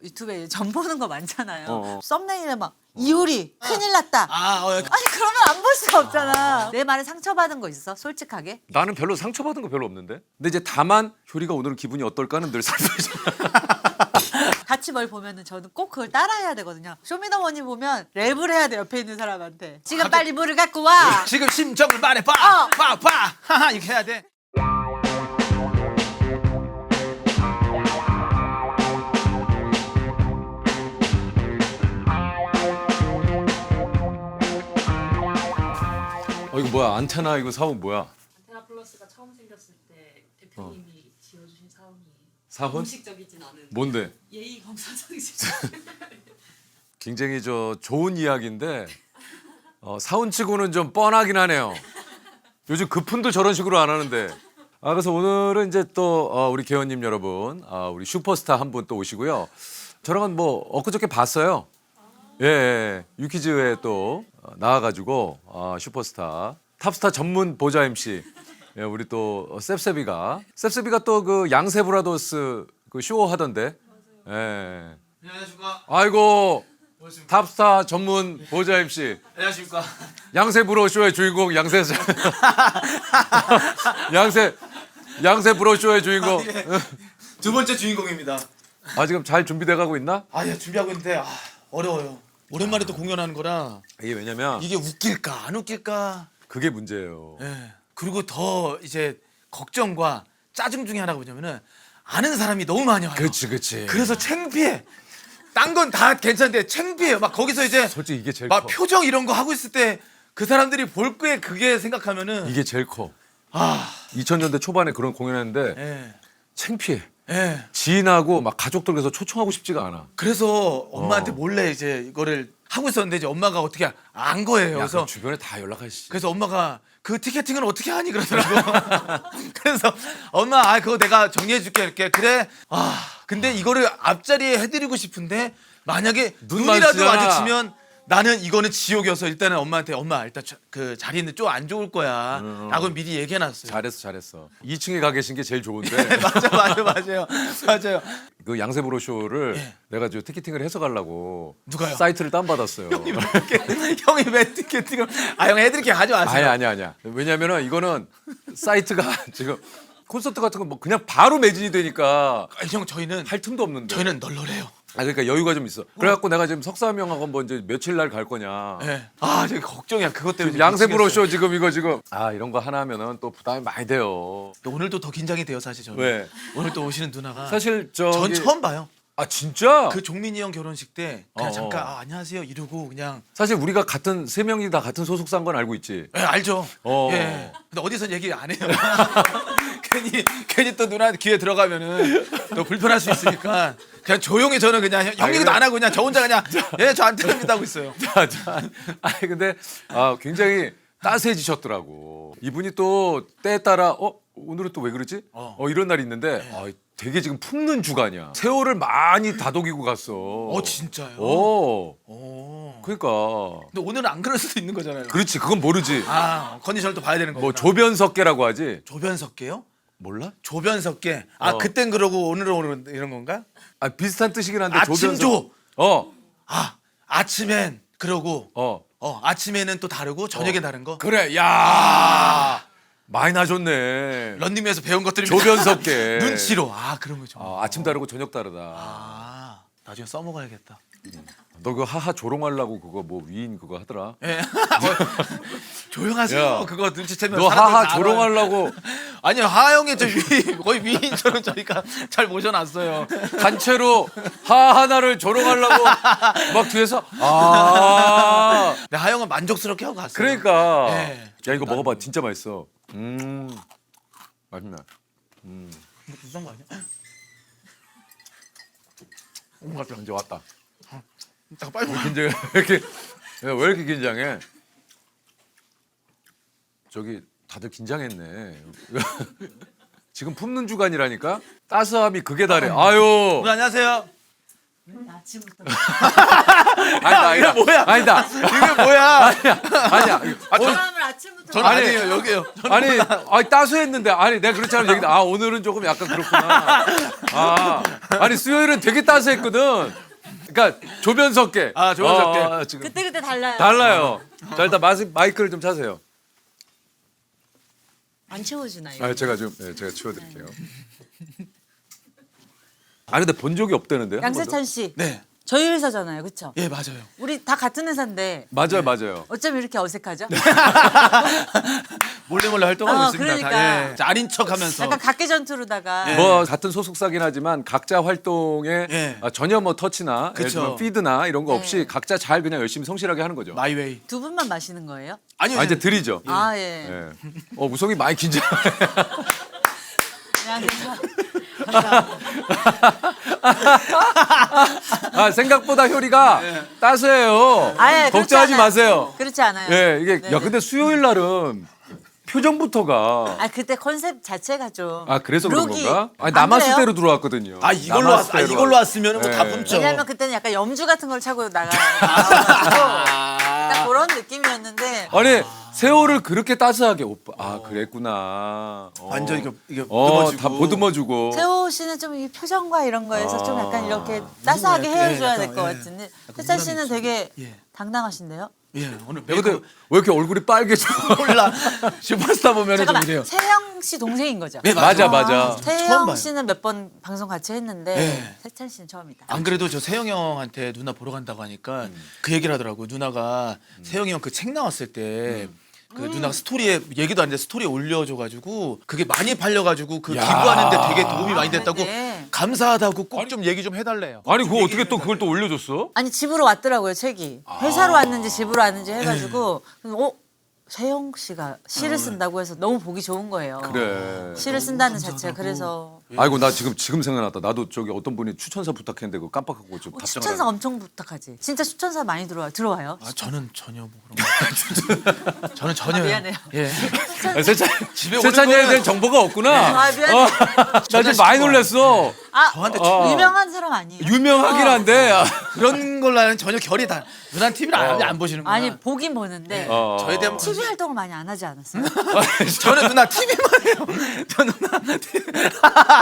유튜브에 점 보는 거 많잖아요. 썸네일에 막 이효리 큰일 났다. 아니 그러면 안 볼 수가 없잖아. 내 말에 상처받은 거 있어? 솔직하게? 나는 별로 상처받은 거 별로 없는데. 근데 이제 다만 효리가 오늘은 기분이 어떨까는 늘 살펴보잖아. 같이 뭘 보면은 저는 꼭 그걸 따라해야 되거든요. 쇼미더머니 보면 랩을 해야 돼 옆에 있는 사람한테. 지금 빨리 물을 갖고 와. 지금 심정을 말해봐. 봐. 하하 이렇게 해야 돼. 이거 뭐야? 안테나 이거 사온 뭐야? 안테나 플러스가 처음 생겼을 때 대표님이 지어주신 사원이 사원? 공식적이진 않은 뭔데? 예의 검사장식. 굉장히 좋은 이야기인데 사운치고는 좀 뻔하긴 하네요. 요즘 그푼도 저런 식으로 안 하는데. 그래서 오늘은 이제 또 우리 개원님 여러분, 우리 슈퍼스타 한 분 또 오시고요. 저랑은 뭐 엊그저께 봤어요. 예, 유퀴즈에 또 나와가지고 슈퍼스타 탑스타 전문 보좌 MC 예, 우리 또 셉셉이가 또 그 양세 브라더스 그 쇼 하던데. 예. 안녕하십니까. 아이고 탑스타 전문 보좌 MC 안녕하십니까. 양세 브로 쇼의 주인공 양세 브로 쇼의 주인공. 두 번째 주인공입니다. 지금 잘 준비돼 가고 있나? 예, 준비하고 있는데 어려워요. 오랜만에 또 공연하는 거라 이게 왜냐면 이게 웃길까 안 웃길까. 그게 문제예요. 예. 그리고 더 이제 걱정과 짜증 중에 하나가 뭐냐면은 아는 사람이 너무 많이 와요. 그렇지. 그래서 창피해. 딴 건 다 괜찮은데 창피해요. 막 거기서 이제 솔직히 이게 제일 막 커. 표정 이런 거 하고 있을 때 그 사람들이 볼 거에 그게 생각하면은 이게 제일 커. 2000년대 2000년대 초반에 그런 공연했는데 예. 창피해. 예. 지인하고 막 가족들께서 초청하고 싶지가 않아. 그래서 엄마한테 몰래 이제 이거를 하고 있었는데 이제 엄마가 어떻게 안 거예요. 야, 그래서 그 주변에 다 연락하시지. 그래서 엄마가 그 티켓팅은 어떻게 하니 그러더라고. 그래서 엄마 그거 내가 정리해 줄게 이렇게. 그래. 근데 이거를 앞자리에 해드리고 싶은데 만약에 눈이라도 마주치잖아. 마주치면 나는 이거는 지옥이어서 일단은 엄마한테 엄마 일단 그 자리는 좀 안 좋을 거야 라고 미리 얘기해놨어요. 잘했어. 2층에 가 계신 게 제일 좋은데 맞아요. 그 양세브로 쇼를 예. 내가 저 티켓팅을 해서 가려고 누가요? 사이트를 다운받았어요. 형이 왜 티켓팅을 형 해드릴게 가져와세요. 아니야. 왜냐면은 이거는 사이트가 지금 콘서트 같은 거 뭐 그냥 바로 매진이 되니까 형 저희는 할 틈도 없는데. 저희는 널널해요. 그러니까 여유가 좀 있어. 그래갖고 내가 지금 석사명하고 뭐 이제 며칠 날 갈 거냐. 예. 저기 걱정이야. 그것 때문에 양세브로 쇼 지금 이거 이런 거 하나 하면은 또 부담이 많이 돼요. 오늘도 더 긴장이 돼요 사실 저는. 왜? 오늘 또 오시는 누나가 사실 전 처음 봐요. 진짜? 그 종민이 형 결혼식 때 그냥 잠깐 안녕하세요 이러고 그냥 사실 우리가 같은 세 명이 다 같은 소속사인 건 알고 있지. 알죠. 예. 근데 어디선 얘기 안 해요. 괜히 또 누나한테 귀에 들어가면은 또 불편할 수 있으니까 그냥 조용히 저는 그냥 형 얘기도 안 하고 그냥 저 혼자 그냥 저한테 합니다 하고 있어요. 근데 굉장히 따스해지셨더라고. 이분이 또 때에 따라 오늘은 또 왜 그러지? 이런 날이 있는데 되게 지금 품는 주간이야. 세월을 많이 다독이고 갔어. 진짜요? 그러니까. 근데 오늘은 안 그럴 수도 있는 거잖아요. 그렇지, 그건 모르지. 컨디션을 또 봐야 되는 거구나. 뭐 조변석계라고 하지. 조변석계요? 몰라? 조변석계. 그땐 그러고 오늘은 이런 건가? 비슷한 뜻이긴 한데 아침조. 조변석. 아침엔 그러고 아침에는 또 다르고 저녁에 다른 거. 그래, 야. 많이 나줬네. 런닝맨에서 배운 것들이 조변석계. 눈치로. 그런 거죠. 아침 다르고 저녁 다르다. 나중에 써먹어야겠다. 너 그 하하 조롱하려고 그거 뭐 위인 그거 하더라. 예. 조용하세요. 야. 그거 눈치채면 너 사람들 하하 다 조롱하려고 아니요 하영이 거의 위인처럼 저희가 잘 모셔놨어요. 단체로 하하 하나를 조롱하려고 막 뒤에서 근데 하영은 만족스럽게 하고 갔어요. 그러니까 네. 야 이거 먹어봐 진짜 맛있어. 맛있네. 비싼 거 아니야? 이제 왔다. 잠깐 빨리 먹어. 긴장해. 왜 이렇게 긴장해? 저기 다들 긴장했네. 지금 품는 주간이라니까 따스함이 극에 달해. 아유. 안녕하세요. 아침부터 아니다. 이게 뭐야? 아니다. 이게 뭐야? 아니야. 사람을 아침부터 저는 아니에요 여기요. 아니 따스했는데 아니 내가 그렇잖아 얘기 아 오늘은 조금 약간 그렇구나. 아니 수요일은 되게 따스했거든. 그러니까 조변석계. 조변석계. 지금 그때 달라요. 달라요. 자 일단 마이크를 좀 차세요. 안 채워주나 이거. 제가 제가 치워드릴게요. 근데 본 적이 없다는데요? 한 번도? 양세찬 씨. 네. 저희 회사잖아요, 그렇죠? 예 맞아요. 우리 다 같은 회사인데 맞아요. 어쩜 이렇게 어색하죠? 몰래 활동하고 있습니다. 그러니까. 다, 예. 아닌 척하면서. 약간 각계 전투로다가 뭐 같은 소속사긴 하지만 각자 활동에 예. 전혀 뭐 터치나 예를 그쵸. 들면 피드나 이런 거 없이 네. 각자 잘 그냥 열심히 성실하게 하는 거죠. 마이웨이. 두 분만 마시는 거예요? 아니요. 이제 드리죠. 아 예. 예. 우성이 많이 긴장. 안녕하세요. 생각보다 효리가 따스해요. 아예 걱정하지 마세요. 그렇지 않아요. 예, 이게 네네. 근데 수요일 날은 표정부터가 그때 컨셉 자체가 좀 그래서 그런 룩이 건가? 안 남았을 그래요? 대로 들어왔거든요. 이걸로 왔으면 뭐다 네. 훔쳐. 왜냐면 그때는 약간 염주 같은 걸 차고 딱 그런 느낌이었는데 아니 세월을 그렇게 따스하게 오빠 그랬구나. 완전 이게 다 보듬어주고. 세호 씨는 좀 이 표정과 이런 거에서 좀 약간 이렇게 누구야? 따스하게 헤어져야 약간, 될 것 예. 같은데 세찬 씨는 되게 예. 당당하신데요? 예 오늘 근데 메이크업 왜 이렇게 얼굴이 빨개져? 몰라. 슈퍼스타 보면은 좀 잠깐만 이래요. 세영 씨 동생인 거죠? 네, 맞아. 처음 세영 봐요. 씨는 몇 번 방송 같이 했는데 네. 세찬 씨는 처음이다. 안 그래도 저 세영이 형한테 누나 보러 간다고 하니까 그 얘기를 하더라고. 누나가 세영이 형 그 책 나왔을 때 그 누나가 스토리에 얘기도 안 돼 스토리에 올려줘가지고 그게 많이 팔려가지고 그 기부하는데 되게 도움이 많이 됐다고 네. 감사하다고 꼭 좀 얘기 좀 해달래요. 아니 그거 어떻게 또 그걸 또 올려줬어? 아니 집으로 왔더라고요 책이. 회사로 왔는지 집으로 왔는지 해가지고 세영 씨가 시를 쓴다고 해서 너무 보기 좋은 거예요. 그래. 시를 쓴다는 자체가 그래서 아이고 나 지금 생각났다. 나도 저기 어떤 분이 추천사 부탁했는데 그거 깜빡하고 지금 답장을. 추천사 엄청 부탁하지. 진짜 추천사 많이 들어와요. 저는 전혀 뭐 그런 거. 저는 전혀. 미안해요. 예. 집에 세찬이에 오는 대한 정보가 없구나. 아 미안해. 나 지금 많이 놀랐어. 저한테 유명한 사람 아니에요? 유명하긴 한데. 그런 걸로는 전혀 결이 다. 누나 TV를 안 보시는구나. 아니 보긴 보는데 저에 대한 TV 활동을 많이 안 하지 않았어요? 저는 누나 TV만 해요. 저 누나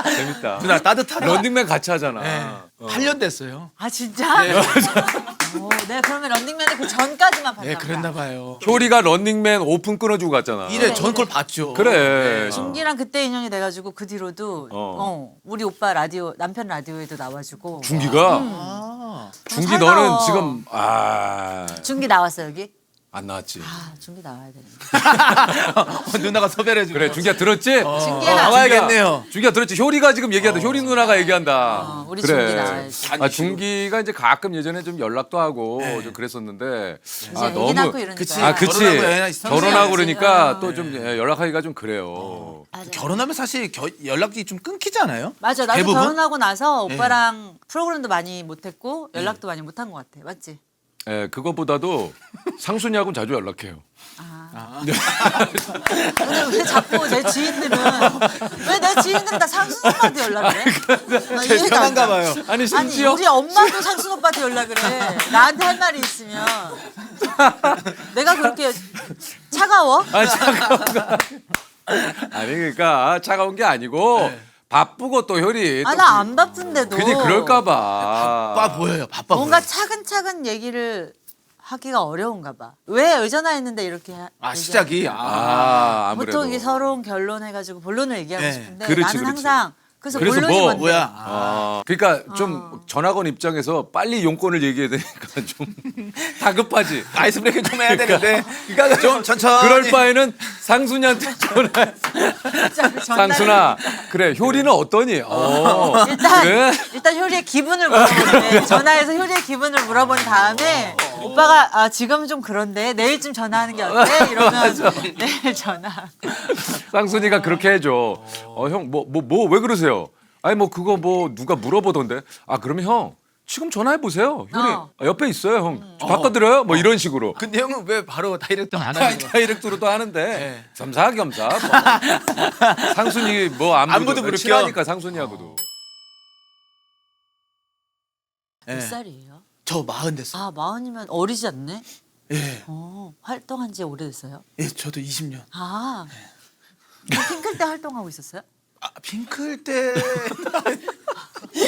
재밌다. 누나 따뜻하다. 런닝맨 같이 하잖아. 네. 8년 됐어요. 아 진짜? 오, 내가 그러면 런닝맨을 그 전까지만 봤나 예, 보다. 그랬나 봐요. 효리가 런닝맨 오픈 끊어주고 갔잖아. 이래 전 걸 봤죠. 그래. 중기랑 그때 인연이 돼가지고 그 뒤로도 우리 오빠 라디오 남편 라디오에도 나와주고 중기가 아. 중기 살다. 너는 지금 중기 나왔어 여기? 안 나왔지. 아 중기 나와야 되는데. 누나가 섭외를 해주고. 그래 중기야 들었지? 중기야 나와야겠네요. 중기야 들었지? 효리가 지금 얘기한다. 효리 누나가 얘기한다. 우리 중기 나와야지. 중기가 이제 가끔 예전에 좀 연락도 하고 좀 그랬었는데 애기 낳고 이러니까. 그치. 그치. 결혼하고 애 있으면 결혼하고 그러니까 어. 또 좀 연락하기가 좀 그래요. 맞아. 결혼하면 사실 연락이 좀 끊기지 않아요? 맞아 나도 대부분? 결혼하고 나서 오빠랑 프로그램도 많이 못했고 연락도 많이 못한 것 같아 맞지? 예, 그거보다도 상순이하고는 자주 연락해요. 근데 왜 자꾸 내 지인들은 왜 내 지인들은 다 상순 오빠한테 연락을 해? 나 이해가 안 편한가 가. 봐요. 아니 아니 심지어 우리 엄마도 상순 오빠한테 연락을 해. 나한테 할 말이 있으면 내가 그렇게 차가워? 아니 그러니까 차가운 게 아니고 바쁘고 또 효리 아 나 안 바쁜데도 괜히 그럴까봐. 바빠 보여요. 바빠 뭔가 보여요. 차근차근 얘기를 하기가 어려운가 봐. 왜 전화했는데 이렇게 시작이. 아무래도. 보통 이게 서러운 결론해가지고 본론을 얘기하고 네. 싶은데 그렇지, 나는 그렇지. 항상 그래서 그래서 본론이 뭐, 뭔데? 뭐야? 그러니까 좀 전화건 입장에서 빨리 용건을 얘기해야 되니까 좀 다급하지. 아이스 브레이크 좀 해야 되는데. 그러니까 좀 천천히. 그럴 바에는 상순이한테 전화해. 전화를- 상순아, 그래 효리는 어떠니? 일단 효리의 기분을 물어보는데 전화해서 효리의 기분을 물어본 다음에 오빠가 지금 좀 그런데 내일쯤 전화하는 게 어때? 이러면 내일 전화. 상순이가 그렇게 해줘. 형 뭐 왜 그러세요? 아니 뭐 그거 뭐 누가 물어보던데. 그러면 형 지금 전화해 보세요. 효리 옆에 있어요 형. 바꿔드려요? 뭐 이런 식으로. 근데 형은 왜 바로 다이렉트 안 하는 거야? 다이렉트로도 하는데 겸사겸사. 뭐. 상순이 뭐 안부도 물으켜. 친하니까 상순이하고도. 몇 살이에요? 저 40 됐어. 아 40이면 어리지 않네? 예. 활동한 지 오래됐어요? 예, 저도 20년. 아, 그럼 핑클 때 활동하고 있었어요? 아, 핑클 때.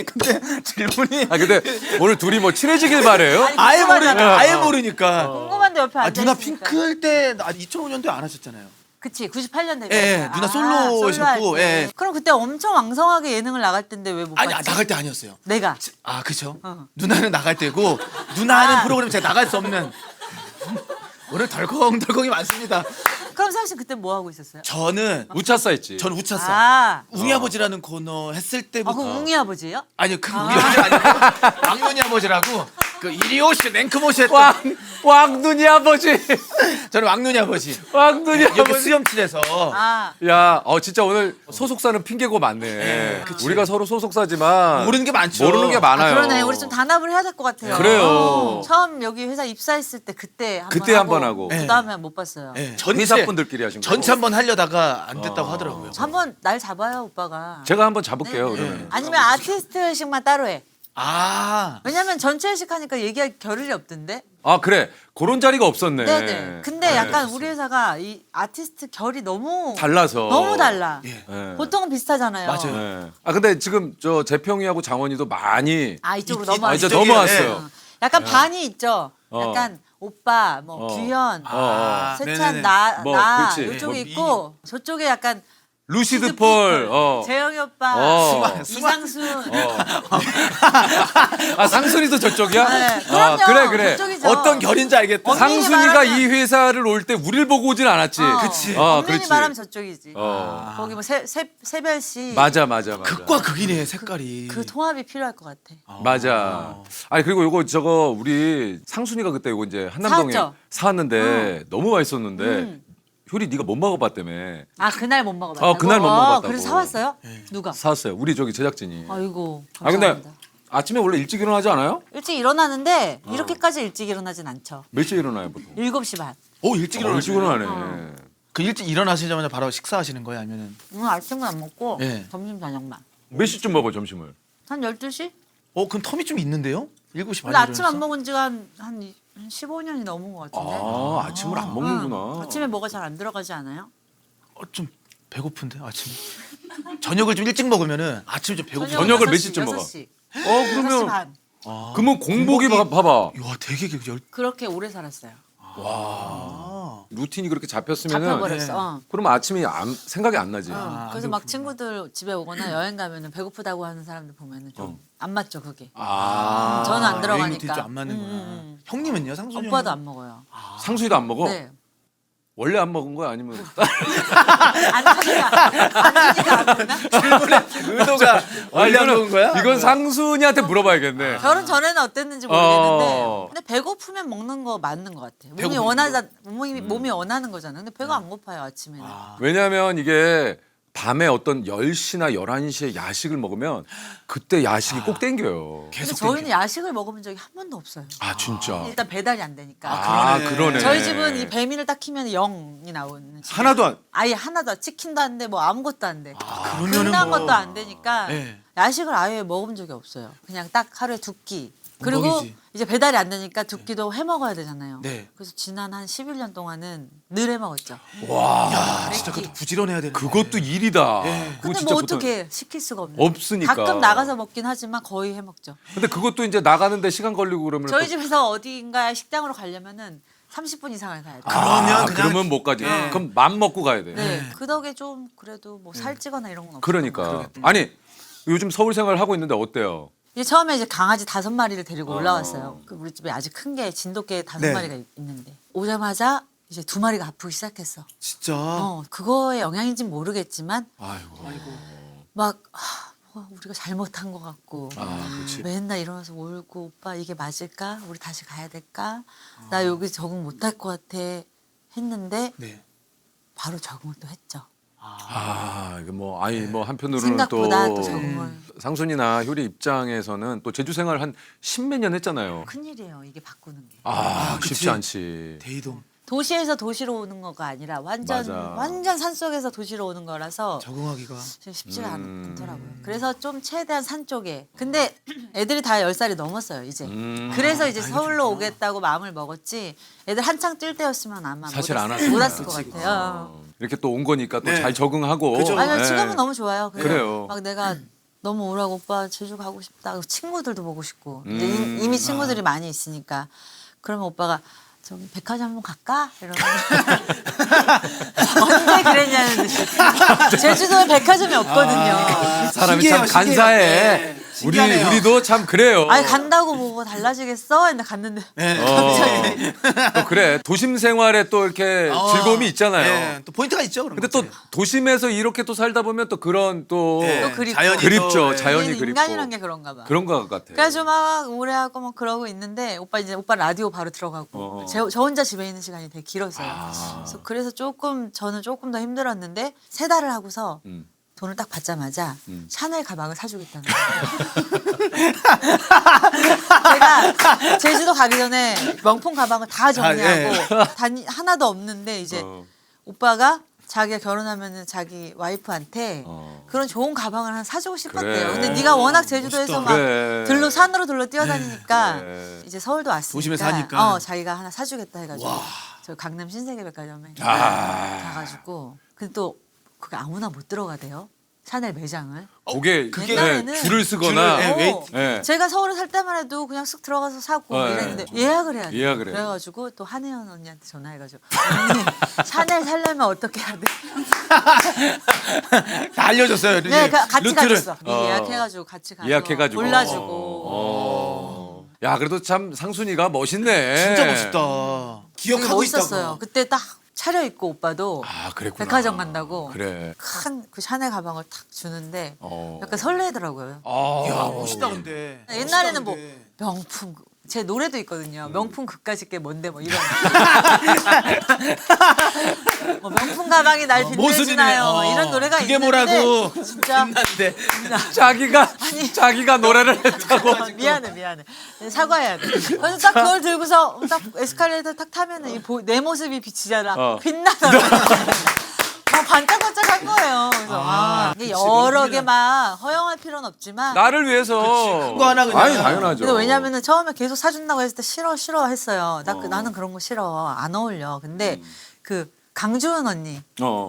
근데 질문이 아 근데 오늘 둘이 뭐 친해지길 바래요? 아예 궁금하잖아. 모르니까 아예 모르니까. 궁금한데 옆에 아, 앉아 누나 있으니까. 핑클 때 2005년도에 안 하셨잖아요. 그치, 98년 데뷔. 예, 누나 솔로셨고, 예. 그럼 그때 엄청 왕성하게 예능을 나갈 텐데 왜 못 봤지? 아니, 나갈 때 아니었어요. 내가. 아, 그쵸? 어. 누나는 나갈 때고 누나 하는 아. 프로그램 제가 나갈 수 없는. 오늘 덜컹덜컹이 많습니다. 그럼 사실 그때 뭐 하고 있었어요? 저는 우차싸 했지. 전 우차싸. 아, 웅이 아버지라는 코너 했을 그 때부터 웅이 아버지예요? 아니요 그 웅이 아버지 아니고 왕눈이 아버지라고 그 이리오시 랭크모시 했던 왕눈이 아버지. 저는 왕눈이 아버지 왕눈이 여기 아버지. 수염칠에서 아, 야, 진짜 오늘 소속사는 핑계고 많네. 우리가 서로 소속사지만 모르는 게 많죠. 모르는 게 많아요. 그러네. 우리 좀 단합을 해야 될 것 같아요. 그래요. 처음 여기 회사 입사했을 때 그때 그때 한 번 하고. 그 다음에 못 봤어요. 예, 회사분들끼리 하신 거. 전체 한번 하려다가 안 됐다고 하더라고요. 한번 날 잡아요, 오빠가. 제가 한번 잡을게요. 네. 그러면. 아니면 아티스트 회식만 따로 해. 아 왜냐면 전체 회식 하니까 얘기할 겨를이 없던데. 아 그래. 그런 자리가 없었네. 네네. 근데 약간 우리 회사가 이 아티스트 결이 너무 달라서. 너무 달라. 예. 네. 보통은 비슷하잖아요. 맞아요. 네. 아 근데 지금 저 재평이하고 장원이도 많이 아 이쪽으로 이- 넘어왔어요. 이제 이쪽이에요. 넘어왔어요. 약간 반이 있죠. 어. 약간 오빠, 뭐 어. 규현, 아, 세찬, 네네네. 나 뭐, 그렇지. 이쪽에 뭐 있고 저쪽에 약간 루시드 폴. 재영이 오빠, 어. 이상순. 아 상순이도 저쪽이야? 네, 아, 그럼요. 그래. 저쪽이죠. 어떤 결인지 알겠다. 어, 상순이가 말하면- 이 회사를 올 때 우리를 보고 오진 않았지. 그치. 엄연히 그렇지. 말하면 저쪽이지. 어. 거기 뭐 세별 씨. 맞아. 극과 극이네 색깔이. 그 통합이 필요할 것 같아. 맞아. 아니 그리고 요거 저거 우리 상순이가 그때 요거 이제 한남동에 사왔죠? 사왔는데 너무 맛있었는데 음. 효리 네가 못 먹어봤다며. 아 그날 못 먹어봤다고? 그날 못 먹어봤다고. 그래서 사왔어요? 누가? 사왔어요. 우리 저기 제작진이. 아이고 아 근데 감사합니다. 아침에 원래 일찍 일어나지 않아요? 일찍 일어나는데 이렇게까지 일찍 일어나진 않죠. 몇 시에 일어나요 보통? 7시 반. 오 일찍 일찍 일어나시네. 일어나네. 그 일찍 일어나시자마자 바로 식사하시는 거예요, 아니면은? 오늘 아침은 안 먹고 네. 점심 저녁만. 몇 시쯤 먹어 점심을? 한 12시? 그럼 텀이 좀 있는데요? 7시 반에 근데 아침 안 일어나서? 먹은 지가 한 15년이 넘은 것 같은데. 아 아침을 안 먹는구나. 아침에 뭐가 잘 안 들어가지 않아요? 좀 배고픈데 아침. 저녁을 좀 일찍 먹으면은 아침 좀 배고프. 저녁을 몇 6시, 시쯤 먹어? 6시. 그러면 6시 반. 그러면 공복이 봐봐. 와 되게 열. 그렇게 오래 살았어요. 루틴이 그렇게 잡혔으면은 잡혀버렸어. 어. 그럼 아침이 생각이 안 나지. 그래서 막 친구들 집에 오거나 여행 가면은 배고프다고 하는 사람들 보면은 좀 안 맞죠 그게. 아 저는 안 들어가니까. 루틴이 좀안 맞는구나. 형님은요, 상순이 오빠도 형님? 안 먹어요. 상수이도 안 먹어? 네. 원래 안 먹은 거야 아니면 안 주니까 안 되나? 의도가 원래 안 먹은 거야? 이건 상순이한테 물어봐야겠네. 결혼 전에는 어땠는지 모르겠는데 어. 근데 배고프면 먹는 거 맞는 것 같아. 몸이 배고프면 원하자 몸이 원하는 거잖아. 근데 배가 안 고파요 아침에는. 왜냐하면 이게 밤에 어떤 10시나 11시에 야식을 먹으면 그때 야식이 꼭 땡겨요. 근데 저희는 야식을 먹어본 적이 한 번도 없어요. 아 진짜. 일단 배달이 안 되니까. 아 그러네. 그러네. 저희 집은 이 배민을 딱 키면 0이 나오는 집이에요. 하나도 안. 아예 하나도 안- 치킨도 안 돼, 뭐 아무것도 안 돼. 그러면은 끝난 뭐- 것도 안 되니까 네. 야식을 아예 먹어본 적이 없어요. 그냥 딱 하루에 2끼. 그리고 엉덩이지. 이제 배달이 안 되니까 2끼도 해 먹어야 되잖아요. 네. 그래서 지난 한 11년 동안은 늘 해 먹었죠. 야 진짜 그것도 부지런해야 되는. 그것도 일이다. 예. 그거 근데 진짜 뭐 보통- 어떻게 시킬 수가 없는. 없으니까. 가끔 나가서 먹긴 하지만 거의 해 먹죠. 근데 그것도 이제 나가는데 시간 걸리고 그러면 저희 또- 집에서 어딘가 식당으로 가려면은 30분 이상을 가야 돼요. 그러면 그냥 그러면 못 가지. 예. 그럼 맘 먹고 가야 돼. 네. 그 덕에 좀 그래도 뭐 살찌거나 이런 건 없어요. 그러니까. 아니 요즘 서울 생활 하고 있는데 어때요? 이제 처음에 이제 강아지 5마리를 데리고 올라왔어요. 그 우리 집에 아직 큰 게 진돗개 5마리가 네. 있는데 오자마자 이제 2마리가 아프기 시작했어. 진짜. 그거의 영향인지는 모르겠지만 아이고. 막 우리가 잘못한 것 같고 그렇지. 맨날 일어나서 울고 오빠 이게 맞을까? 우리 다시 가야 될까? 나 여기 적응 못할 것 같아 했는데 네. 바로 적응을 또 했죠. 이게 뭐 아니 뭐 한편으로는 생각보다 또 또 적응을 상순이나 효리 입장에서는 또 제주 생활 한 십몇 년 했잖아요. 큰일이에요 이게 바꾸는 게. 그치. 쉽지 않지. 대이동. 도시에서 도시로 오는 거가 아니라 맞아. 완전 산속에서 도시로 오는 거라서 적응하기가. 쉽지가 않더라고요. 그래서 좀 최대한 산 쪽에. 근데 애들이 다 10살이 넘었어요, 이제. 그래서 이제 서울로 오겠다고 마음을 먹었지. 애들 한창 뛸 때였으면 아마 사실 안 못 왔을 것 같아요. 이렇게 또 온 거니까 또 네. 잘 적응하고. 그죠. 아니요, 네. 지금은 너무 좋아요. 그래요. 막 내가 너무 오라고 오빠 제주 가고 싶다. 친구들도 보고 싶고. 이제 이미 친구들이 많이 있으니까. 그러면 오빠가 저기 백화점 한번 갈까? 이러면 언제 그랬냐는 듯이. 제주도에 백화점이 없거든요. 사람이 신기해요, 참 간사해. 네, 신기하네요. 우리도 참 그래요. 아니 간다고 뭐가 달라지겠어? 했는데 갔는데 네. 또 그래. 도심 생활에 또 이렇게 즐거움이 있잖아요. 네, 또 포인트가 있죠. 그런 근데 또 것들이. 도심에서 이렇게 또 살다 보면 또 그런 또 네, 또 그립고. 자연이 그립죠. 또, 네. 자연이 우리는 그립고. 인간이란 게 그런가 봐. 그런 것 같아. 그래가지고 막 오래하고 막 그러고 있는데 오빠 라디오 바로 들어가고 저 혼자 집에 있는 시간이 되게 길었어요. 그래서 저는 조금 더 힘들었는데 3달을 하고서 돈을 딱 받자마자 샤넬 가방을 사주겠다는 거예요. 제가 제주도 가기 전에 명품 가방을 다 정리하고 하나도 없는데 이제 오빠가 자기가 결혼하면은 자기 와이프한테 그런 좋은 가방을 하나 사주고 싶었대요. 그래. 근데 네가 워낙 제주도에서 막 그래. 산으로 들러 뛰어다니니까 그래. 이제 서울도 왔으니까 도심에 사니까. 자기가 하나 사주겠다 해가지고 저 강남 신세계백화점에 아. 가가지고 근데 또 그게 아무나 못 들어가대요. 샤넬 매장을. 그게 옛날에는 줄을 쓰거나 줄을, 웨이트. 네. 제가 서울에 살 때만 해도 그냥 쓱 들어가서 사고 네. 이랬는데 예약을 해야 돼. 예약을 해요. 그래가지고 또 한혜연 언니한테 전화해가지고 언니 샤넬 살려면 어떻게 해야 돼? 다 알려줬어요. 네, 같이 루트를. 가줬어. 예약해가지고 같이 가서 예약해가지고. 골라주고. 야 그래도 참 상순이가 멋있네. 진짜 멋있다. 되게 기억하고 멋있었어요. 있다고. 그때 딱 차려입고 오빠도 아 그랬구나. 백화점 간다고 그래. 큰 그 샤넬 가방을 탁 주는데 어. 약간 설레더라고요. 이야, 멋있다 근데. 옛날에는 뭐 멋있다, 근데. 명품 제 노래도 있거든요. 명품 그까짓 게 뭔데 뭐 이런. 뭐 명품 가방이 날 빛내주나요? 뭐 이런 노래가 그게 있는데 뭐라고 진짜 빛난데. 자기가 노래를 했다고. 미안해. 사과해야 돼. 그래서 딱 그걸 들고서 딱 에스컬레이터 탁 타면은 내 모습이 비치잖아. 빛나더라고. 반짝반짝한 거예요. 그래서 이게 여러 개 막 허용할 필요는 없지만. 나를 위해서. 큰 거 하나 그냥. 아니 당연하죠. 근데 왜냐면은 처음에 계속 사준다고 했을 때 싫어 했어요. 나는 그런 거 싫어. 안 어울려. 근데 그 강주은 언니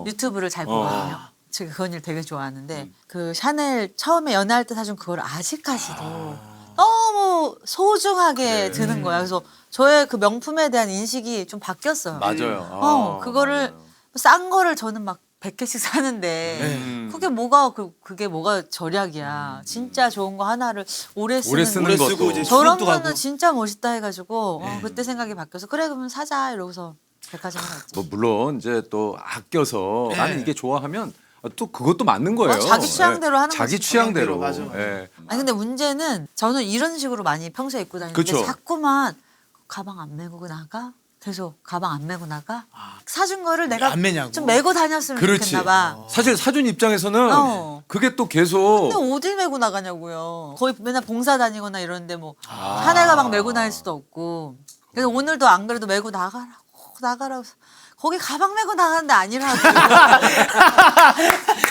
유튜브를 잘 보거든요. 제가 그 언니를 되게 좋아하는데 그 샤넬 처음에 연애할 때 사준 그걸 아직까지도 너무 소중하게 드는 거야. 그래서 저의 그 명품에 대한 인식이 좀 바뀌었어요. 맞아요. 그거를 싼 거를 저는 막 100개씩 사는데 그게 뭐가 절약이야. 진짜 좋은 거 하나를 오래 쓰는 오래 쓰고 것도. 이제 저런 수업도 거는 가고. 진짜 멋있다 해가지고 그때 생각이 바뀌어서 그래 그러면 사자 이러고서 백화점에 갔지. 뭐 물론 이제 또 아껴서 네. 나는 이게 좋아하면 또 그것도 맞는 거예요. 자기 취향대로 하는 자기 거지. 취향대로. 맞아. 예. 아니 근데 문제는 저는 이런 식으로 많이 평소에 입고 다니는데 그쵸. 자꾸만 가방 안 메고 나가? 계속 가방 안 메고 나가? 사준 거를 내가 안 메냐고. 좀 메고 다녔으면 그렇지. 좋겠나 봐. 사실 사준 입장에서는 그게 또 계속 근데 어딜 메고 나가냐고요. 거의 맨날 봉사 다니거나 이러는데 뭐 샤넬 가방 메고 다닐 수도 없고. 그래서 오늘도 안 그래도 메고 나가라고. 거기 가방 메고 나가는데 아니라고.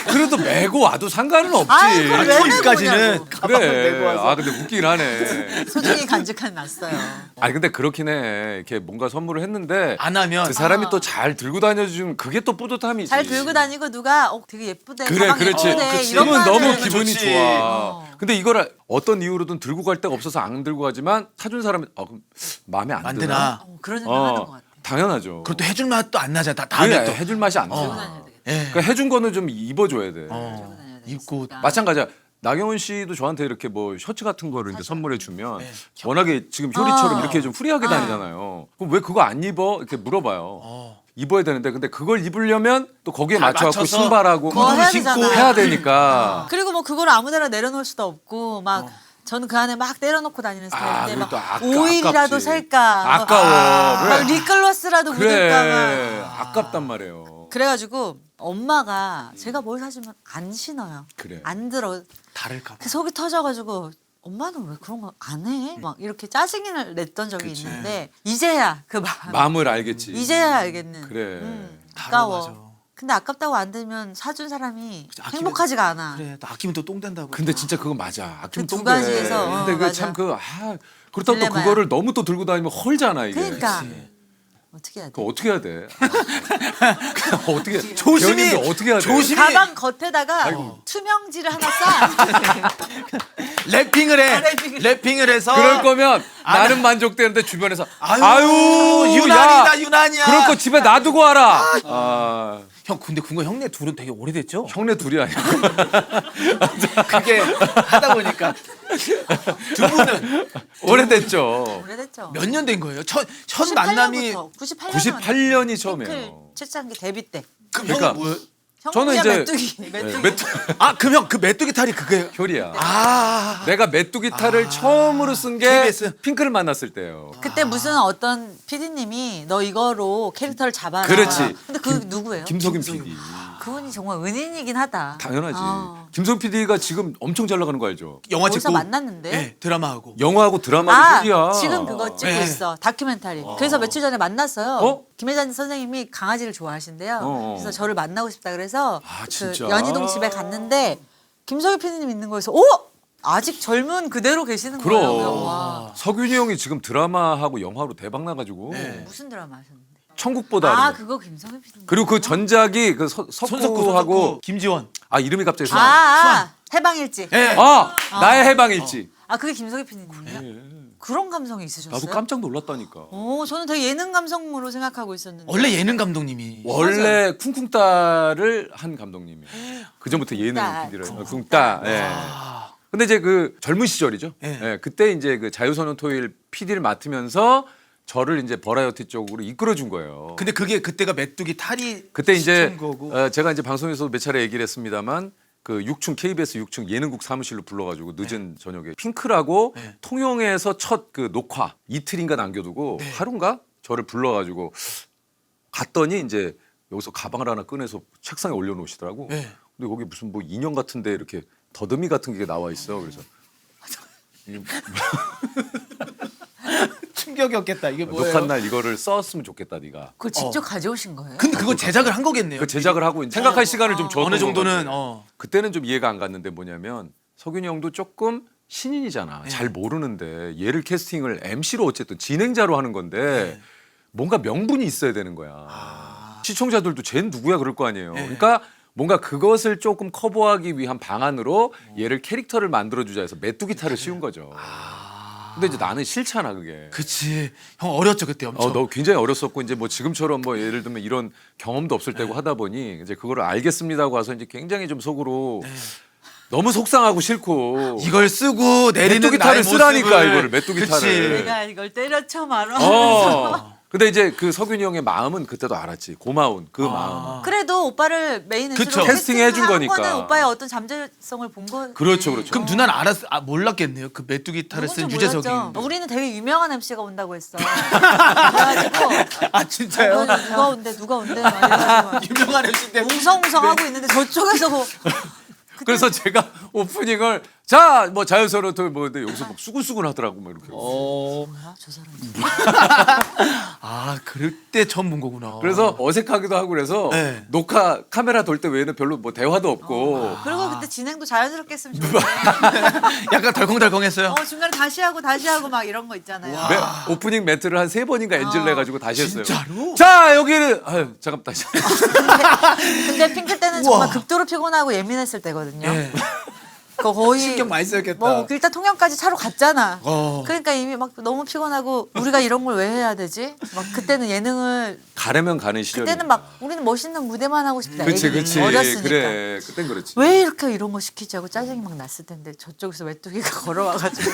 그래도 메고 와도 상관은 없지. 아이, 그걸 왜 메고 여기까지는 오냐고. 그래. 아 근데 웃기긴 하네. 소중히 간직한 놨어요. 아니 근데 그렇긴 해. 이렇게 뭔가 선물을 했는데 안 하면 그 사람이 또 잘 들고 다녀주면 그게 또 뿌듯함이지. 잘 들고 다니고 누가 되게 예쁘대. 그래, 가방 그렇지. 예쁘대. 그치. 이런 그러면 말을 너무 기분이 좋지. 좋아. 근데 이거를 어떤 이유로든 들고 갈 데가 없어서 안 들고 가지만 사준 사람이 그럼 마음에 안 안 드나? 되나. 그런 생각 하는 것 같아. 당연하죠. 그것도 해줄 맛도 안 나잖아. 다음에 그래, 또. 해줄 맛이 안 들고 나. 다녀야 되겠다. 예. 그러니까 해준 거는 좀 입어줘야 돼. 들고 다녀야 입고 되겠습니다. 마찬가지야. 나경원 씨도 저한테 이렇게 뭐 셔츠 같은 거를 이제 선물해 주면 네. 워낙에 지금 효리처럼 어. 이렇게 좀 후리하게 다니잖아요. 그럼 왜 그거 안 입어? 이렇게 물어봐요. 입어야 되는데 근데 그걸 입으려면 또 거기에 다 맞춰갖고 맞춰서 신발하고 그거 해야 되잖아. 해야 되니까. 그리고 뭐 그걸 아무데나 내려놓을 수도 없고 막 저는 그 안에 막 때려놓고 다니는 스타일인데 그리고 막 또 오일이라도 아깝지. 살까 아까워. 막 그래. 립글로스라도 그래. 묻을까 막 아깝단 말이에요. 그래가지고 엄마가 제가 뭘 사주면 안 신어요. 그래. 안 들어. 다를까 봐. 그 속이 터져가지고 엄마는 왜 그런 거 안 해? 막 이렇게 짜증이 냈던 적이 있는데 이제야 그 마음을 알겠지. 이제야 알겠는. 그래. 아까워. 맞아. 근데 아깝다고 안 들면 사준 사람이 아끼면- 행복하지가 않아. 그래, 또 아끼면 또 똥 된다고. 근데 진짜 그건 맞아. 아끼면 그두 똥 가지에서, 돼. 근데 맞아. 그 참 그렇다고 또 딜레마야. 그거를 너무 또 들고 다니면 헐잖아 이게. 그러니까 어떻게 해야 돼? 그거 어떻게 해야 돼? 어떻게 조심히 연인도 어떻게 해야 돼? 조심히 가방 겉에다가 투명지를 하나 싸. 랩핑을 해. 랩핑을 해서 그럴 거면 나는 만족되는데 주변에서 아유, 유난이다, 유난이야. 그럴 거 집에 놔두고 와라. 아, 형 근데 그거 형네 둘은 되게 오래됐죠? 형네 둘이 아니야. 그게 하다 보니까 두 분은 오래됐죠. 오래됐죠. 몇 년 된 거예요? 첫 만남이 98년 98년이 처음이에요. 최창기 데뷔 때. 그럼 그러니까 형이 뭐예요? 저는 형이야, 이제 메뚜기. 네, 메뚜기. 아 그럼 형 그 메뚜기 탈이 그게 효리야. 아 내가 메뚜기 탈을 처음으로 쓴 게 KBS. 핑크를 만났을 때예요. 그때 무슨 어떤 PD님이 너 이거로 캐릭터를 잡아라. 그렇지. 근데 그 누구예요? 김석임 PD. 그분이 정말 은인이긴 하다. 당연하지. 아. 김석임 PD가 지금 엄청 잘 나가는 거 알죠? 영화 어디서 찍고 만났는데? 네, 드라마하고 영화하고 드라마도 아, 효리야. 지금 그거 찍고 네. 있어. 다큐멘터리. 그래서 며칠 전에 만났어요. 어? 김혜자 선생님이 강아지를 좋아하신대요. 어. 그래서 저를 만나고 싶다 그래서 아, 그 진짜? 연희동 집에 갔는데 김석희 PD님 있는 거에서 오! 아직 젊은 그대로 계시는 거예요. 그래서 그럼 와, 석윤이 형이 지금 드라마하고 영화로 대박 나가지고 네. 무슨 드라마 하셨는데? 천국보다 아, 아름다워. 그거 김석희 PD님. 그리고 그 전작이 그 손석구 석구하고 김지원 아 이름이 갑자기 해방일지. 예. 나의 해방일지. 아, 그게 김석희 PD님이에요? 그런 감성이 있으셨어요? 나도 깜짝 놀랐다니까. 오, 저는 되게 예능 감성으로 생각하고 있었는데. 원래 예능 감독님이 원래 쿵쿵따를 한 감독님이에요. 그 전부터 예능 쿵따, PD를 쿵따. 쿵따. 예. 근데 이제 그 젊은 시절이죠. 예. 예, 그때 이제 그 자유선언 토일 PD를 맡으면서 저를 이제 버라이어티 쪽으로 이끌어준 거예요. 근데 그게 그때가 메뚜기 탈이 그때 이제 시킨 거고. 제가 이제 방송에서 몇 차례 얘기를 했습니다만 그 6층 KBS 6층 예능국 사무실로 불러가지고 늦은 저녁에 핑크라고 네. 통영에서 첫 그 녹화 이틀인가 남겨두고 하루인가 저를 불러가지고 갔더니 이제 여기서 가방을 하나 꺼내서 책상에 올려놓으시더라고. 네. 근데 거기 무슨 뭐 인형 같은데 이렇게 더듬이 같은 게 나와 있어. 그래서 이게 충격이었겠다. 이게 뭐예요? 녹화 날 이거를 썼으면 좋겠다 네가. 그걸 직접 가져오신 거예요? 근데 그거 제작을 한 거겠네요. 그 제작을 하고 생각할 시간을 좀 줬던 어느 정도는 것 같아. 그때는 좀 이해가 안 갔는데 뭐냐면 석윤이 형도 조금 신인이잖아. 잘 모르는데 얘를 캐스팅을 MC로 어쨌든 진행자로 하는 건데 뭔가 명분이 있어야 되는 거야. 시청자들도 쟤는 누구야 그럴 거 아니에요. 그러니까 뭔가 그것을 조금 커버하기 위한 방안으로 얘를 캐릭터를 만들어주자 해서 메뚜기 탈을 씌운 거죠. 근데 이제 나는 싫잖아 그게. 그치. 형 어렸죠 그때 엄청. 너 굉장히 어렸었고 이제 뭐 지금처럼 뭐 예를 들면 이런 경험도 없을 때고 하다 보니 이제 그거를 알겠습니다 하고 와서 이제 굉장히 좀 속으로 너무 속상하고 싫고 이걸 쓰고 내리는 메뚜기 나의 탈을 쓰라니까 모습을. 이거를 메뚜기 그치. 탈을. 내가 이걸 때려쳐 말아. 근데 이제 그 석윤이 형의 마음은 그때도 알았지. 고마운 그 마음. 그래도 오빠를 메인 그쵸. MC로 캐스팅 해준 거니까. 거는 오빠의 어떤 잠재성을 본 거. 그렇죠, 그렇죠. 그럼 누나는 몰랐겠네요. 그 메뚜기 탈을 쓴 유재석이. 우리는 되게 유명한 MC가 온다고 했어. 그래가지고 아 진짜요? 누가 온대 막 이래가지고 유명한 MC인데. 웅성웅성 하고 있는데 저쪽에서 그래서 제가 오프닝을 자 뭐 자연스러운 뭐 근데 여기서 막 수근수근 하더라고 막 이렇게. 뭐야 저 사람. 아 그럴 때 처음 본 거구나. 그래서 어색하기도 하고 그래서 네. 녹화 카메라 돌 때 외에는 별로 뭐 대화도 없고. 그리고 그때 진행도 자연스럽게 했으면 좋겠네. 약간 덜컹덜컹했어요. 중간에 다시 하고 막 이런 거 있잖아요. 오프닝 멘트를 한 3번인가 엔진을 해가지고 다시 했어요. 진짜로? 자 여기는 아유 잠깐 다시. 근데 핑크 때는 정말 극도로 피곤하고 예민했을 때거든요. 네. 그 거의 신경 많이 써야겠다. 뭐 일단 통영까지 차로 갔잖아. 어. 그러니까 이미 막 너무 피곤하고 우리가 이런 걸 왜 해야 되지? 막 그때는 예능을 가려면 가는 시절. 그때는 막 우리는 멋있는 무대만 하고 싶다. 그치 애기 그치 어렸으니까. 그래 그땐 그렇지. 왜 이렇게 이런 거 시키지 하고 짜증이 막 났을 텐데 저쪽에서 메뚜기가 걸어와가지고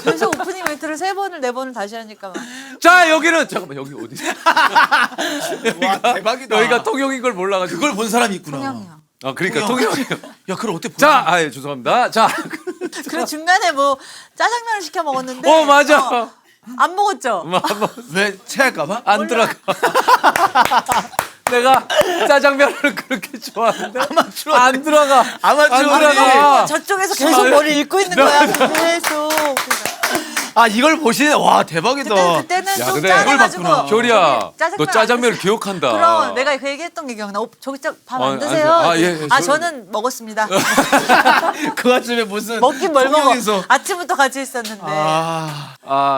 계속 오프닝 멘트를 3번을 4번을 다시 하니까 막 자 여기는 잠깐만 여기 어디? 와 대박이다. 여기가 통영인 걸 몰라가지고. 그걸 본 사람이 있구나. 통영이요. 아 그러니까 통영. 통영이요. 야 그걸 어떻게 본 자, 아, 예, 죄송합니다. 자, 그리고 중간에 뭐 짜장면을 시켜 먹었는데 맞아. 안 먹었죠? 왜 체할까봐? 안 들어가. 내가 짜장면을 그렇게 좋아하는데 아마추어. 안 들어가. 아마추어들이. 안 들어가. 저쪽에서 계속 머리 읽고 있는 거야. 계속. 아 이걸 보시네. 와 대박이다. 그때는 야, 좀 근데 짠해가지고. 그걸 봤구나. 효리야, 짜장면 너 안 짜장면을 드세요? 기억한다. 그럼 내가 그 얘기했던 게 기억나. 저기 밥 어, 안 안 드세요? 드세요. 아, 예, 예, 저는 먹었습니다. 그 와중에 무슨 먹긴 뭘 먹어. 통영에서. 아침부터 같이 있었는데.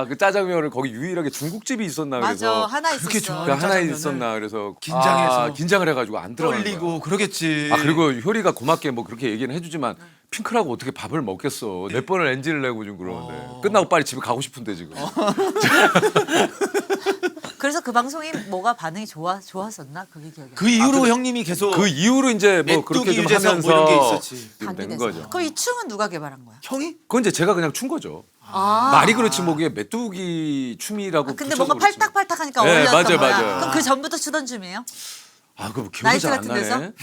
그 짜장면을 거기 유일하게 중국집이 있었나 맞아. 그래서 하나 그렇게 있었어. 좋아하는 그 하나 짜장면을 있었나 그래서 긴장해서. 긴장을 해가지고 안 들어간 거야. 떨리고 그러겠지. 아 그리고 효리가 고맙게 뭐 그렇게 얘기는 해주지만 핑크라고 어떻게 밥을 먹겠어. 몇 번을 NG를 내고 좀 그러는데 끝나고 빨리 집에 가고 싶은데 지금. 그래서 그 방송이 뭐가 반응이 좋았었나? 그게 기억이 안 나. 그 이후로 형님이 계속 그 이후로 이제 뭐 그렇게 좀 메뚜기 유재석 하면서 뭐 이런 게 있었지. 좀 된 단계돼서. 거죠. 그럼 이 춤은 누가 개발한 거야? 형이? 그건 이제 제가 그냥 춘 거죠. 아. 말이 그렇지 뭐 그게 메뚜기 춤이라고. 근데 붙여서 뭔가 그렇지. 팔딱팔딱하니까 네, 어울렸던 맞아요, 거야. 맞아요. 그럼 그 전부터 추던 춤이에요? 아 그거 기억이 나이트 잘 안 같은 데서? 나네.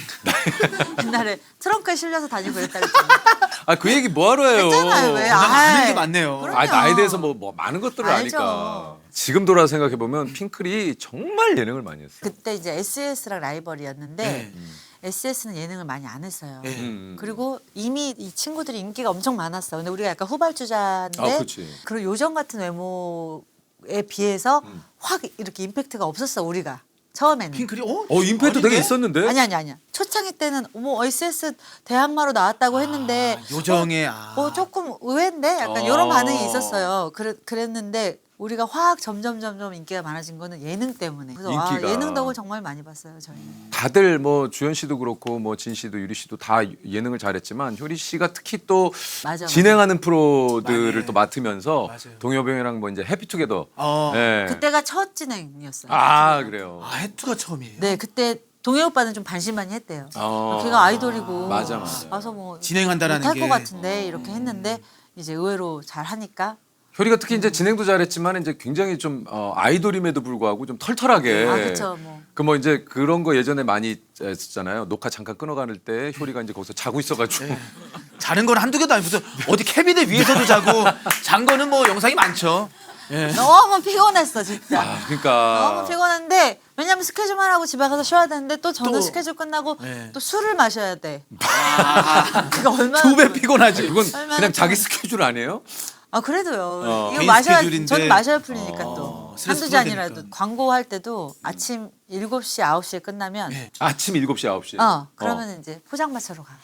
옛날에 트렁크에 실려서 다니고 그랬다 그랬잖아. 아 그 얘기 뭐하러 해요? 했잖아요, 왜? 나 아는 게 아이, 많네요. 그럼요. 아 나에 대해서 뭐 많은 것들을 알죠. 아니까. 지금 돌아 생각해 보면 핑클이 정말 예능을 많이 했어요. 그때 이제 SS랑 라이벌이었는데 네. SS는 예능을 많이 안 했어요. 네. 그리고 이미 이 친구들이 인기가 엄청 많았어. 근데 우리가 약간 후발주자인데 아, 그치. 그리고 요정 같은 외모에 비해서 확 이렇게 임팩트가 없었어 우리가 처음에는. 핑클이 임팩트 되게 있었는데. 아니야. 초창기 때는 어머 SS 대한마로 나왔다고 했는데 요정의 조금 의외인데 약간 이런 반응이 있었어요. 그랬는데 우리가 확 점점 인기가 많아진 거는 예능 때문에. 그래서 인기가. 예능 덕을 정말 많이 봤어요 저희는. 다들 뭐 주현 씨도 그렇고 뭐 진 씨도 유리 씨도 다 예능을 잘했지만 효리 씨가 특히 또 맞아. 진행하는 프로들을 맞아요. 또 맡으면서 맞아요. 동엽이랑 뭐 이제 해피투게더. 어. 네. 그때가 첫 진행이었어요. 아 그래요. 아 해투가 처음이에요. 네, 그때 동해 오빠는 좀 반신반의했대요. 어. 걔가 아이돌이고 맞아. 와서 뭐 진행한다라는 못할 게. 것 같은데 이렇게 했는데 이제 의외로 잘 하니까. 효리가 특히 이제 진행도 잘했지만 이제 굉장히 좀 아이돌임에도 불구하고 좀 털털하게. 그렇죠 뭐. 그 뭐 이제 그런 거 예전에 많이 했었잖아요. 녹화 잠깐 끊어가는 때 효리가 이제 거기서 자고 있어가지고. 자는 건 한두 개도 아니고 무슨 어디 캐비넷 위에서도 자고 잔 거는 뭐 영상이 많죠. 예. 너무 피곤했어 진짜. 그러니까. 너무 피곤한데 왜냐면 스케줄만 하고 집에 가서 쉬어야 되는데 또 저는 또. 스케줄 끝나고 네. 또 술을 마셔야 돼. 그거 얼마나 두 배 피곤해. 피곤하지. 그건 얼마나 그냥 자기 피곤해. 스케줄 아니에요? 아 그래도요. 이거 개인 마셔야 스케줄인데. 저는 마셔야 풀리니까 또 스트레스 한두 풀어야 잔이라도 되니까. 광고할 때도 아침 7시 9시에 끝나면 아침 7시 9시. 그러면 이제 포장마차로 가.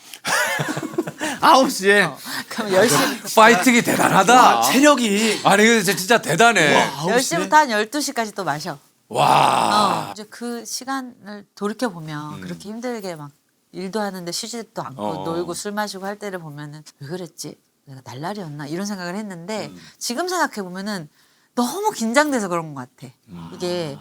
9시에 그럼 10시부터 파이팅이 대단하다. 체력이 아니 근데 진짜 대단해. 와, 10시부터 한 12시까지 또 마셔. 와. 이제 그 시간을 돌이켜 보면 그렇게 힘들게 막 일도 하는데 쉬지도 않고 놀고 술 마시고 할 때를 보면은 왜 그랬지? 내가 날라리였나? 이런 생각을 했는데 지금 생각해 보면은 너무 긴장돼서 그런 것 같아. 이게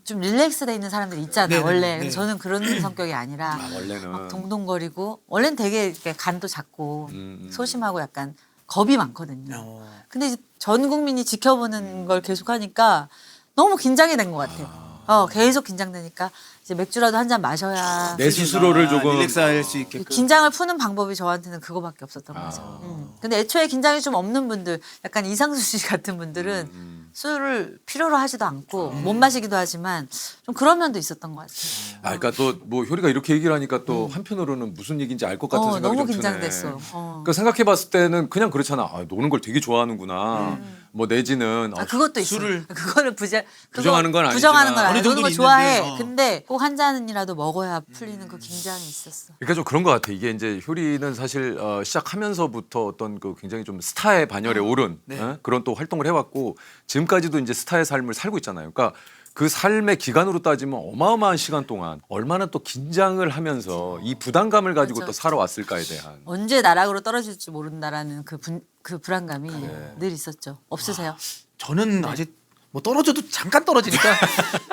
좀 릴렉스돼 있는 사람들이 있잖아 네네, 원래. 네. 근데 저는 그런 성격이 아니라 원래는. 막 동동거리고 원래는 되게 이렇게 간도 작고 음. 소심하고 약간 겁이 많거든요. 어. 근데 이제 전 국민이 지켜보는 걸 계속하니까 너무 긴장이 된 것 같아. 계속 긴장되니까 이제 맥주라도 한 잔 마셔야 내 스스로를 조금 릴렉스할 수 있게끔. 긴장을 푸는 방법이 저한테는 그거밖에 없었던 거죠. 근데 애초에 긴장이 좀 없는 분들, 약간 이상수 씨 같은 분들은 술을 필요로 하지도 않고 못 마시기도 하지만 좀 그런 면도 있었던 것 같아요. 아, 그러니까 또 뭐 효리가 이렇게 얘기를 하니까 또 한편으로는 무슨 얘기인지 알 것 같은 생각이 너무 좀 드네. 긴장됐어. 그러니까 생각해봤을 때는 그냥 그렇잖아. 아, 노는 걸 되게 좋아하는구나. 뭐 내지는 그것도 있어. 술을 그거를 부정하는 건 부정하는 건 아니지만 아니야. 어느 노는 걸 정도는 좋아해. 있는데, 근데 꼭 한 잔이라도 먹어야 풀리는 그 긴장이 있었어. 그러니까 좀 그런 것 같아. 이게 이제 효리는 사실 시작하면서부터 어떤 그 굉장히 좀 스타의 반열에 오른 그런 또 활동을 해왔고 지금까지도 이제 스타의 삶을 살고 있잖아요. 그러니까 그 삶의 기간으로 따지면 어마어마한 시간 동안 얼마나 또 긴장을 하면서 이 부담감을 가지고 그렇죠. 또 살아왔을까에 대한. 언제 나락으로 떨어질지 모른다라는 그 불안감이 늘 있었죠. 없으세요? 저는 아직 뭐 떨어져도 잠깐 떨어지니까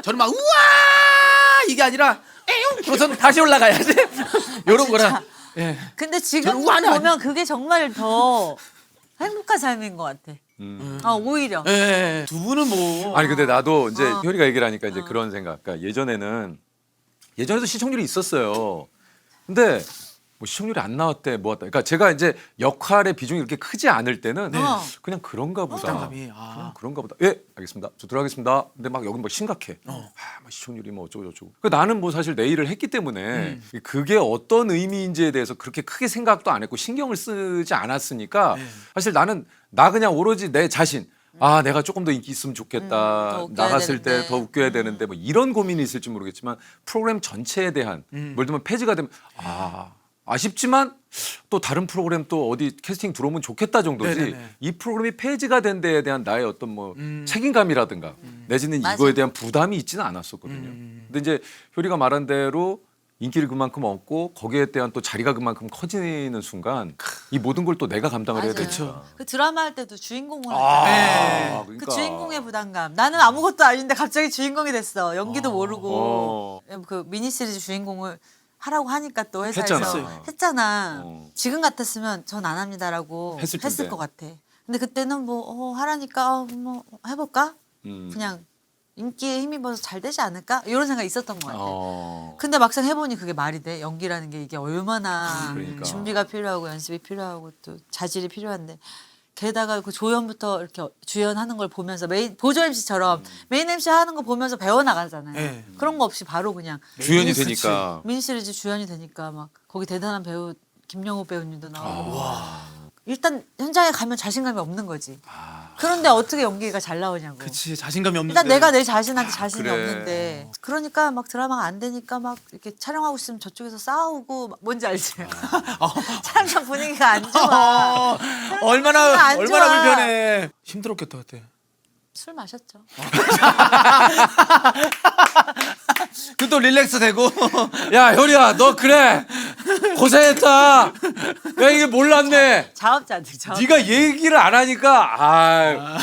저는 막 우와 이게 아니라 에용 그래서 다시 올라가야지 이런 거라. 예. 근데 지금 저는 우아는 보면 그게 정말 더 행복한 삶인 것 같아. 오히려. 예. 두 분은 뭐 아니 근데 나도 이제 효리가 얘기를 하니까 이제 그런 생각. 그러니까 예전에도 시청률이 있었어요. 근데 뭐 시청률이 안 나왔대 뭐 왔다. 그러니까 제가 이제 역할의 비중이 이렇게 크지 않을 때는 그냥 그런가 보다. 부담감이. 그냥 그런가 보다. 예, 알겠습니다. 저 들어가겠습니다. 근데 막 여기 뭐 심각해. 뭐 시청률이 뭐 어쩌고 저쩌고. 그 나는 뭐 사실 내 일을 했기 때문에 그게 어떤 의미인지에 대해서 그렇게 크게 생각도 안 했고 신경을 쓰지 않았으니까 사실 나는 나 그냥 오로지 내 자신. 아, 내가 조금 더 인기 있으면 좋겠다. 더 웃겨야 나갔을 때 되는데. 더 웃겨야 되는데 뭐 이런 고민이 있을지 모르겠지만 프로그램 전체에 대한 예를 들면 폐지가 되면 아쉽지만 또 다른 프로그램 또 어디 캐스팅 들어오면 좋겠다 정도지 네네네. 이 프로그램이 폐지가 된 데에 대한 나의 어떤 뭐 책임감이라든가 내지는 맞아. 이거에 대한 부담이 있지는 않았었거든요. 근데 이제 효리가 말한 대로 인기를 그만큼 얻고 거기에 대한 또 자리가 그만큼 커지는 순간 이 모든 걸 또 내가 감당을 해야 맞아요. 되니까. 그 드라마 할 때도 주인공을 아, 했잖아요. 그러니까. 그 주인공의 부담감. 나는 아무것도 아닌데 갑자기 주인공이 됐어. 연기도 모르고 그 미니 시리즈 주인공을 하라고 하니까 또 회사에서 했잖아. 했잖아. 어. 지금 같았으면 전 안 합니다라고 했을 텐데. 것 같아. 근데 그때는 뭐 하라니까 뭐 해볼까? 그냥 인기에 힘입어서 잘 되지 않을까? 이런 생각이 있었던 것 같아. 근데 막상 해보니 그게 말이 돼. 연기라는 게 이게 얼마나 그러니까. 준비가 필요하고 연습이 필요하고 또 자질이 필요한데 게다가 그 조연부터 이렇게 주연하는 걸 보면서 메인 보조 MC처럼 메인 MC 하는 거 보면서 배워 나가잖아요. 네. 그런 거 없이 바로 그냥 주연이 미니- 되니까. 미니 시리즈 주연이 되니까 막 거기 대단한 배우 김영호 배우님도 나오고 일단 현장에 가면 자신감이 없는 거지. 그런데 어떻게 연기가 잘 나오냐고. 그치 자신감이 없는데. 일단 내가 내 자신한테 자신이 그래. 없는데 그러니까 막 드라마가 안 되니까 막 이렇게 촬영하고 있으면 저쪽에서 싸우고 막 뭔지 알지? 촬영 분위기가 안 좋아. 얼마나 안 얼마나 좋아. 불편해. 힘들었겠다 그때. 술 마셨죠. 그 또 릴렉스 되고. 야 효리야 너 그래 고생했다. 야 이게 몰랐네. 자업자득. 네가 얘기를 안 하니까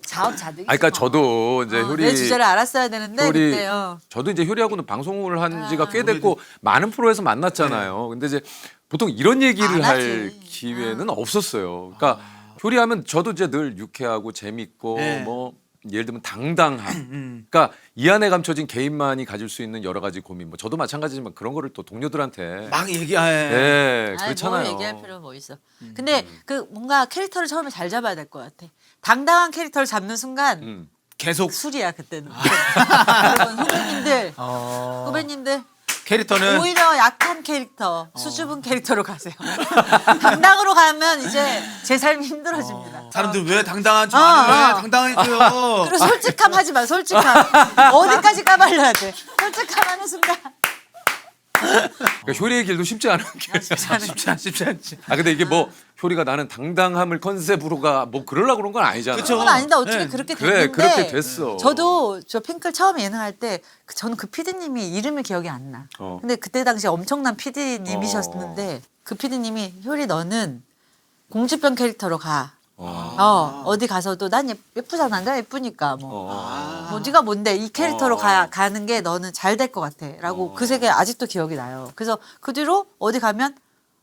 자업자득. 그러니까 저도 이제 효리 내 주제를 알았어야 되는데 효리 그때요. 저도 이제 효리하고는 방송을 한 지가 꽤 됐고 많은 프로에서 만났잖아요. 근데 이제 보통 이런 얘기를 안 할 하지. 기회는 없었어요. 그러니까 효리하면 저도 이제 늘 유쾌하고 재밌고 네. 뭐 예를 들면 당당함. 그러니까 이 안에 감춰진 개인만이 가질 수 있는 여러 가지 고민. 뭐 저도 마찬가지지만 그런 거를 또 동료들한테 막 얘기해. 네, 아니, 그렇잖아요. 뭐 얘기할 필요는 뭐 있어. 근데 그 뭔가 캐릭터를 처음에 잘 잡아야 될 것 같아. 당당한 캐릭터를 잡는 순간 계속 술이야 그때는. 여러분 후배님들, 후배님들 캐릭터는 오히려 약한 캐릭터, 수줍은 캐릭터로 가세요. 당당으로 가면 이제 제 삶이 힘들어집니다. 사람들 왜 당당한 척 안 해? 왜 당당해져요? 그리고 솔직함 하지 마, 솔직함. 어디까지 까발려야 돼. 솔직함 하는 순간. 그러니까 효리의 길도 쉽지 않은 게. 쉽지 않지. 아 근데 이게 뭐 효리가 나는 당당함을 컨셉으로가 뭐 그러려고 그런 건 아니잖아. 그쵸. 그건 아닌데 어떻게 네. 그렇게 그래 됐는데. 그렇게 됐어. 저도 저 핑클 처음 예능할 때 저는 그 PD님이 이름이 기억이 안 나. 근데 그때 당시 엄청난 PD님이셨는데 그 PD님이 효리 너는 공주병 캐릭터로 가. 어디 가서도 난 예쁘잖아. 내가 예쁘니까 뭐 네가 뭔데 이 캐릭터로 가는 게 너는 잘 될 것 같아라고 그 세계 아직도 기억이 나요. 그래서 그 뒤로 어디 가면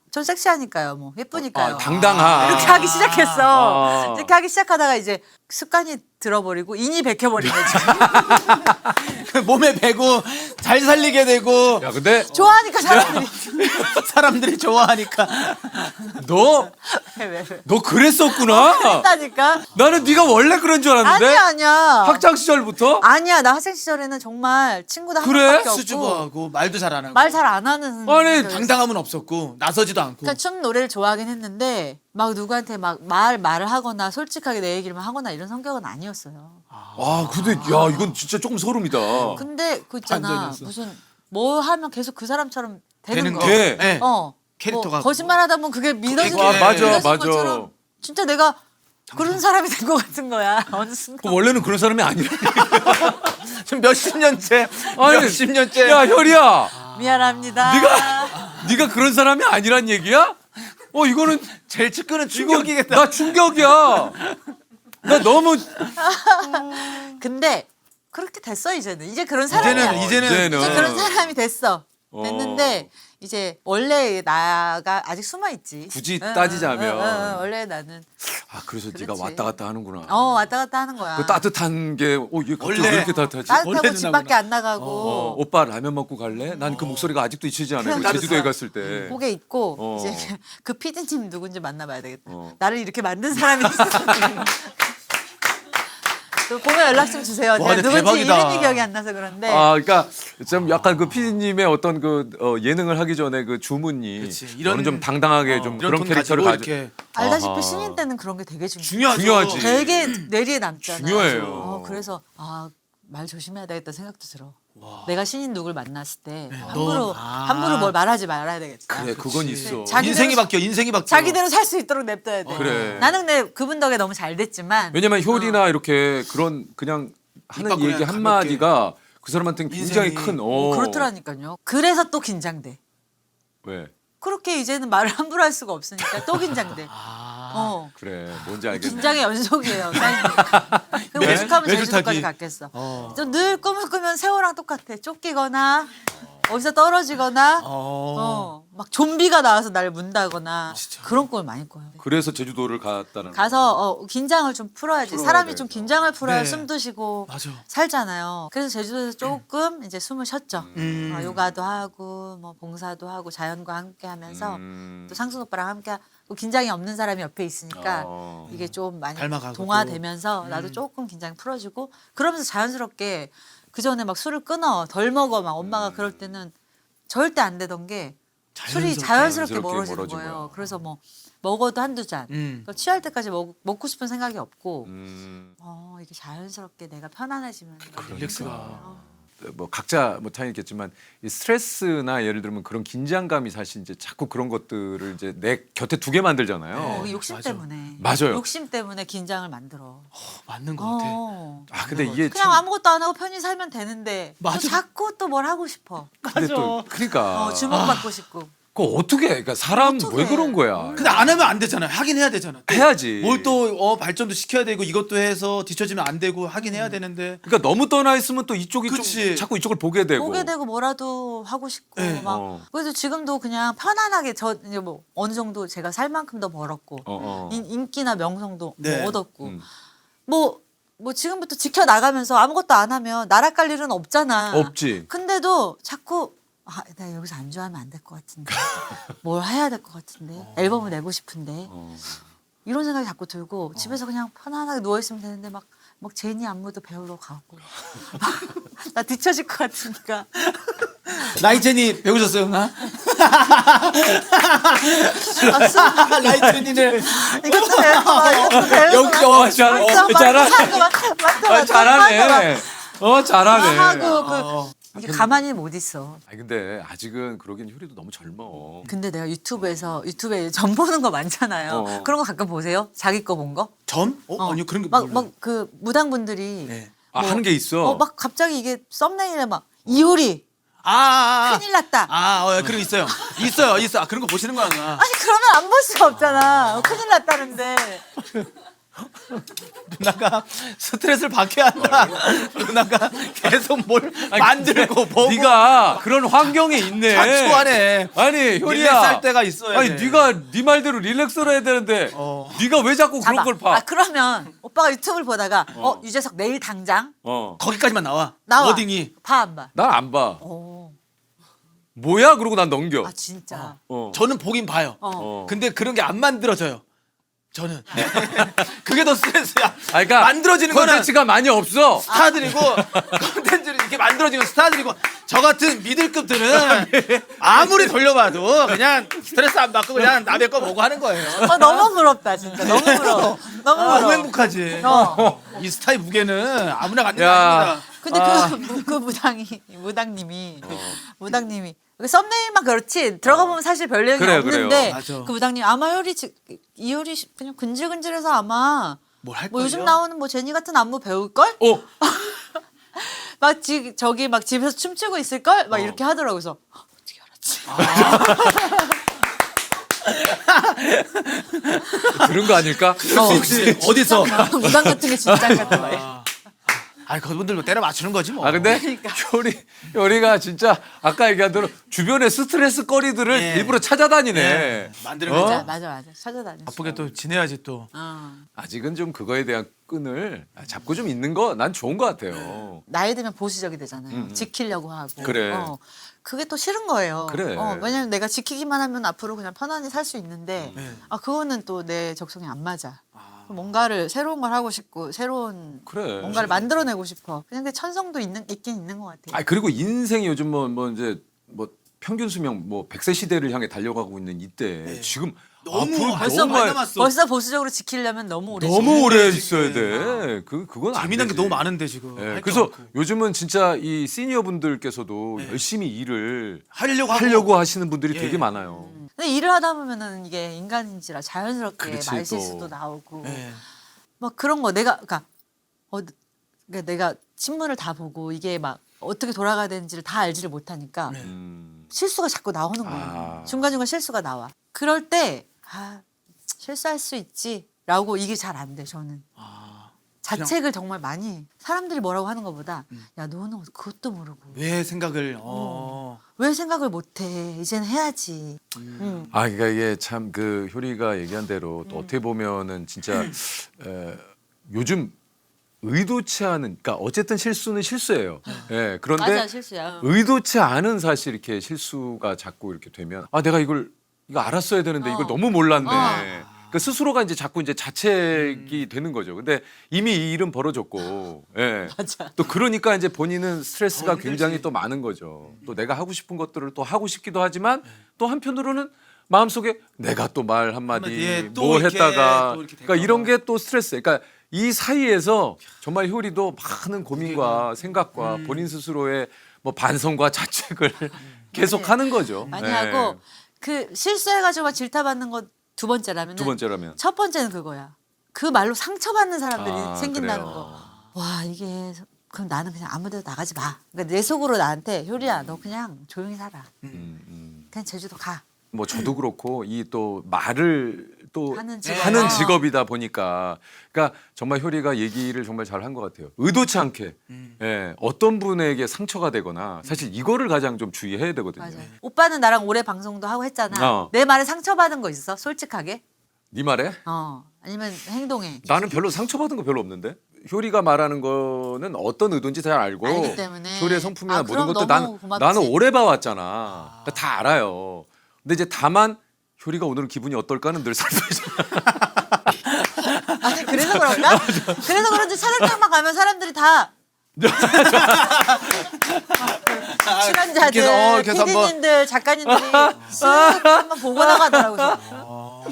전 섹시하니까요. 뭐 예쁘니까요. 당당하. 이렇게 하기 시작했어. 아. 이렇게 하기 시작하다가 이제 습관이 들어버리고 인이 베껴버린 거지. 몸에 배고 잘 살리게 되고 야 근데 좋아하니까 사람들이. 사람들이 좋아하니까. 너 왜? 그랬었구나. 했다니까. 나는 네가 원래 그런 줄 알았는데. 아니야. 학창 시절부터? 아니야. 나 학생 시절에는 정말 친구도 한 그래? 명밖에 없고 수줍어하고 말도 잘 안 하고. 말 잘 안 하는. 아니, 사람이었어. 당당함은 없었고 나서지도 않고. 그러니까 춤 노래를 좋아하긴 했는데 막 누구한테 막 말을 하거나 솔직하게 내 얘기를 하거나 이런 성격은 아니었어요. 아 근데 야 이건 진짜 조금 소름이다. 근데 그 있잖아 완전이었어. 무슨 뭐 하면 계속 그 사람처럼 되는 되는 거. 돼. 네. 뭐 캐릭터가 거짓말하다 보면 그게 믿어지는 아, 맞아, 믿어진 것처럼 진짜 내가 그런 사람이 된 것 같은 거야 어느 순간. 원래는 그런 사람이 아니라. 지금 몇십 년째. 아니, 몇십 년째. 야 효리야. 미안합니다. 네가 그런 사람이 아니란 얘기야? 이거는 제일 측근은 이거 충격이겠다. 나 충격이야. 나 너무 근데 그렇게 됐어 이제는. 이제 그런 사람이야. 이제는 이제 그런 사람이 됐어. 됐는데 이제 원래 나가 아직 숨어 있지. 굳이 따지자면. 원래 나는 그래서 네가 그렇지. 왔다 갔다 하는구나. 왔다 갔다 하는 거야. 그 따뜻한 게 얘 갑자기 왜 이렇게 따뜻하지? 따뜻하고 원래 집 누나구나. 밖에 안 나가고 오빠 라면 먹고 갈래? 난 그 목소리가 아직도 잊히지 않아요. 그냥 제주도에 갔을 때. 그게 있고 어. 이제 그 피디님 누군지 만나봐야 되겠다. 어. 나를 이렇게 만든 사람이 있어. 또 보면 연락 좀 주세요. 와, 내가 근데 누군지 대박이다. 이름이 기억이 안 나서 그런데 그러니까 좀 약간 그 PD님의 어떤 그 예능을 하기 전에 그 주문이 그치, 너는 좀 당당하게 좀 이런 그런 톤 캐릭터를 가지고 가지. 이렇게 알다시피 아하. 신인 때는 그런 게 되게 중요해. 중요하죠. 중요하지. 되게 뇌리에 남잖아. 중요해요. 그래서 말 조심해야 되겠다 생각도 들어. 내가 신인 누굴 만났을 때 너- 함부로 뭘 말하지 말아야 되겠다. 그래, 그건 있어. 자기대로- 인생이 바뀌어. 자기대로 살 수 있도록 냅둬야 돼. 그래. 나는 근데 그분 덕에 너무 잘 됐지만 왜냐면 효리나 이렇게 그런 그냥 하는 입 밖으로 얘기 그냥 한 마디가 그 사람한테는 굉장히 인생이- 큰 그렇더라니까요. 그래서 또 긴장돼. 왜? 그렇게 이제는 말을 함부로 할 수가 없으니까 또 긴장돼. 그래, 뭔지 알겠네. 긴장의 연속이에요. 그럼 매- 오죽하면 매주 제주도까지 타기. 갔겠어. 좀 늘 꿈을 꾸면 세호랑 똑같아. 쫓기거나 어디서 떨어지거나 막 좀비가 나와서 날 문다거나 그런 꿈을 많이 꿔요. 그래서 제주도를 갔다는. 가서 긴장을 좀 풀어야지. 풀어야 사람이 좀 되겠다. 긴장을 풀어야 네. 숨도 쉬고 맞아. 살잖아요. 그래서 제주도에서 조금 이제 숨을 쉬었죠. 음. 요가도 하고 뭐 봉사도 하고 자연과 함께 하면서 음. 또 상순 오빠랑 함께 하고 긴장이 없는 사람이 옆에 있으니까 어. 이게 좀 많이 닮아가고 동화되면서 나도 조금 긴장 풀어주고 그러면서 자연스럽게 그 전에 막 술을 끊어 덜 먹어 막 엄마가 그럴 때는 절대 안 되던 게 술이 자연스럽게 자연스럽게 멀어지는 멀어진 거예요. 거야. 그래서 뭐 먹어도 한두 잔 그러니까 취할 때까지 먹고 싶은 생각이 없고 이게 자연스럽게 내가 편안해지면 릴렉스가. 뭐 각자 뭐 차이겠지만 이 스트레스나 예를 들면 그런 긴장감이 사실 이제 자꾸 그런 것들을 이제 내 곁에 두게 만들잖아요. 그게 욕심 맞아. 때문에 맞아요. 욕심 때문에 긴장을 만들어. 맞는 것 같아. 근데 이게 그냥 아무것도 안 하고 편히 살면 되는데 또 맞아. 자꾸 또 뭘 하고 싶어. 근데 또 그러니까 주목받고 싶고. 그거 어떻게 해? 그러니까 사람 어떻게 왜 해? 그런 거야? 근데 안 하면 안 되잖아요. 하긴 해야 되잖아. 해야지. 뭘 또 발전도 시켜야 되고 이것도 해서 뒤처지면 안 되고 하긴 해야 되는데. 그러니까 너무 떠나 있으면 또 이쪽이 그치. 좀 자꾸 이쪽을 보게 되고. 보게 되고 뭐라도 하고 싶고 네. 막 그래서 지금도 그냥 편안하게 저 이제 뭐 어느 정도 제가 살 만큼 더 벌었고 인기나 명성도 네. 뭐 얻었고 뭐 지금부터 지켜 나가면서 아무것도 안 하면 나라 깔 일은 없잖아. 없지. 근데도 자꾸 나 여기서 안주하면 안 될 것 같은데 뭘 해야 될 것 같은데 앨범을 내고 싶은데 이런 생각이 자꾸 들고 집에서 그냥 편안하게 누워 있으면 되는데 막 제니 안무도 배우러 가고 나 뒤처질 것 같으니까 라이젠이 배우셨어요, 나? 라이젠이를 이것도 배우고 역겨워, 잘하네. 잘하네. 하고 이게 가만히 못 있어. 아니 근데 아직은 그러긴 효리도 너무 젊어. 근데 내가 유튜브에 점 보는 거 많잖아요. 그런 거 가끔 보세요? 자기 거 본 거? 점? 아니요, 그런 게 막 그 무당분들이 네. 하는 게 있어. 막 갑자기 이게 썸네일에 막 이효리 큰일 났다. 그런 거 있어요. 있어요. 그런 거 보시는 거야, 누나. 아니 그러면 안 볼 수가 없잖아. 큰일 났다는데. 누나가 스트레스를 받게 한다. 누나가 계속 뭘 만들고 보고. 네가 그런 환경에 있네. 자초하네. 아니 효리야. 릴렉스할 때가 있어야 아니 돼. 네가 네 말대로 릴렉스를 해야 되는데 네가 왜 자꾸 그런 봐봐. 걸 봐? 그러면 오빠가 유튜브를 보다가 유재석 내일 당장 거기까지만 나와. 나와. 워딩이. 봐 안 봐? 난 안 봐. 어. 뭐야? 그러고 난 넘겨. 진짜. 저는 보긴 봐요. 어. 근데 그런 게 안 만들어져요. 저는. 그게 더 스트레스야. 그러니까 만들어지는 거는 콘텐츠가 많이 없어. 스타들이고 콘텐츠를 이렇게 만들어지는 스타들이고 저 같은 미들급들은 아무리 돌려봐도 그냥 스트레스 안 받고 그냥 남의 거 보고 하는 거예요. 너무 부럽다 진짜. 너무 부러워. 너무 너무 부러워. 행복하지. 이 스타의 무게는 아무나 갖는 게 야. 아닙니다. 근데 그 무당님이 그 썸네일만 그렇지 들어가 보면 사실 별 내용이 그래요, 없는데 그래요. 맞아. 그 무당님 아마 이효리 그냥 근질근질해서 아마 뭘 할 뭐 거예요? 요즘 나오는 뭐 제니 같은 안무 배울 걸? 막 저기 막 집에서 춤추고 있을 걸? 막 이렇게 하더라고. 그래서 어떻게 알았지? 그런 거 아닐까? 혹시 어디서 무당 같은 게 진짜 같은 거예요. 아 그분들도 때려 맞추는 거지 뭐. 아 근데 효리가 진짜 아까 얘기한 대로 주변의 스트레스 거리들을 예. 일부러 찾아다니네. 만드는 어? 거죠. 맞아. 찾아다녔어. 바쁘게 또 지내야지 또. 아직은 좀 그거에 대한 끈을 잡고 좀 있는 거 난 좋은 것 같아요. 나이 들면 보수적이 되잖아요. 지키려고 하고. 그래. 그게 또 싫은 거예요. 그래. 왜냐면 내가 지키기만 하면 앞으로 그냥 편안히 살 수 있는데 그거는 또 내 적성에 안 맞아. 뭔가를 새로운 걸 하고 싶고 새로운 그래. 뭔가를 만들어내고 싶어. 근데 천성도 있긴 있는 것 같아요. 아 그리고 인생이 요즘 뭐 이제 뭐 평균 수명 뭐 100세 시대를 향해 달려가고 있는 이때 지금 너무 앞으로 벌써 너무 많이 남았어. 벌써 보수적으로 지키려면 너무 오래 너무 오래 지금. 있어야 돼. 그건 안 재미난 게 되지. 너무 많은데 지금. 예, 할게 그래서 많고. 요즘은 진짜 이 시니어 분들께서도 열심히 일을 하려고 하시는 분들이 예. 되게 많아요. 근데 일을 하다 보면은 이게 인간인지라 자연스럽게 그렇지, 말실수도 또. 나오고 예. 막 그런 거 그러니까 내가 신문을 다 보고 이게 막 어떻게 돌아가야 되는지를 다 알지를 못하니까 실수가 자꾸 나오는 거예요. 아. 중간중간 실수가 나와. 그럴 때 실수할 수 있지라고 이게 잘 안 돼. 저는 자책을 정말 많이 해. 사람들이 뭐라고 하는 것보다 야 너는 그것도 모르고 왜 생각을 왜 생각을 못해. 이제는 해야지. 아 그러니까 이게 참 그 효리가 얘기한 대로 또 어떻게 보면은 진짜 요즘 의도치 않은 그러니까 어쨌든 실수는 실수예요. 예. 그런데 맞아 실수야. 의도치 않은 사실 이렇게 실수가 자꾸 이렇게 되면 내가 이거 알았어야 되는데 이걸 너무 몰랐네. 그러니까 스스로가 이제 자꾸 이제 자책이 되는 거죠. 근데 이미 이 일은 벌어졌고, 예. 맞아. 또 그러니까 이제 본인은 스트레스가 힘들지. 굉장히 또 많은 거죠. 또 내가 하고 싶은 것들을 또 하고 싶기도 하지만 또 한편으로는 마음속에 내가 또 말 한마디 한마디에 또 뭐 이렇게, 했다가 또 이렇게 그러니까 될까 이런 게 또 스트레스. 그러니까 이 사이에서 정말 효리도 많은 고민과 생각과 본인 스스로의 뭐 반성과 자책을 계속 하는 거죠. 많이 예. 하고 그 실수해가지고 막 질타받는 거 두 번째라면 두 번째라면 첫 번째는 그거야. 그 말로 상처받는 사람들이 생긴다는 그래요. 거. 와 이게 그럼 나는 그냥 아무데도 나가지 마. 그러니까 내 속으로 나한테 효리야 너 그냥 조용히 살아. 그냥 제주도 가. 뭐 저도 그렇고 이 또 말을 또 하는 하는 직업. 직업이다 보니까 그러니까 정말 효리가 얘기를 정말 잘 한 것 같아요. 의도치 않게 예, 어떤 분에게 상처가 되거나 사실 이거를 가장 좀 주의해야 되거든요. 맞아. 오빠는 나랑 오래 방송도 하고 했잖아. 어. 내 말에 상처받은 거 있어? 솔직하게? 네 말에 아니면 행동에? 나는 별로 상처받은 거 별로 없는데 효리가 말하는 거는 어떤 의도인지 잘 알고 알기 때문에. 효리의 성품이나 모든 그럼 것도 너무 고맙지. 나는 오래 봐왔잖아. 그러니까 다 알아요. 근데 이제 다만 효리가 오늘은 기분이 어떨까는 늘 살펴보잖아. 아니 그래서 그런가? 그래서 그런지 차례장만 가면 사람들이 다 출연자들, 그래서 한번 PD님들, 작가님들이 쓱 한번 보고 나가더라고요.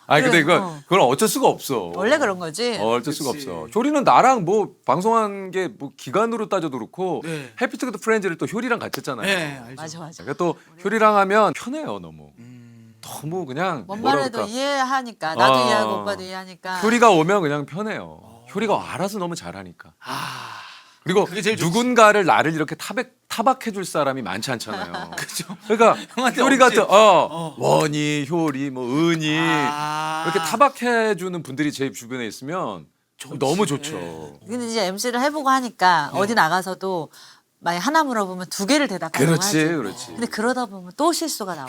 아니 근데 그래, 그건 어쩔 수가 없어. 원래 그런 거지. 어쩔 수가 그치. 없어. 효리는 나랑 뭐 방송한 게 뭐 기간으로 따져도 그렇고 네. 해피투게더 프렌즈를 또 효리랑 같이 했잖아요. 네, 알죠. 맞아. 그러니까 또 효리랑 하면 편해요 너무. 너무 그냥 뭔 뭐라 말해도 그럴까. 이해하니까 나도 이해하고 오빠도 이해하니까. 효리가 오면 그냥 편해요. 효리가 알아서 너무 잘하니까. 그리고 그게 제일 좋지. 누군가를 나를 이렇게 타박해 줄 사람이 많지 않잖아요. 그죠. 그러니까 형한테 효리 없지. 같은 원희, 효리, 뭐 은희 이렇게 타박해 주는 분들이 제 주변에 있으면 너무 좋죠. 근데 이제 MC를 해보고 하니까 어디 나가서도 만약 하나 물어보면 두 개를 대답하려고 그렇지, 하지. 그렇지. 근데 그러다 보면 또 실수가 나와.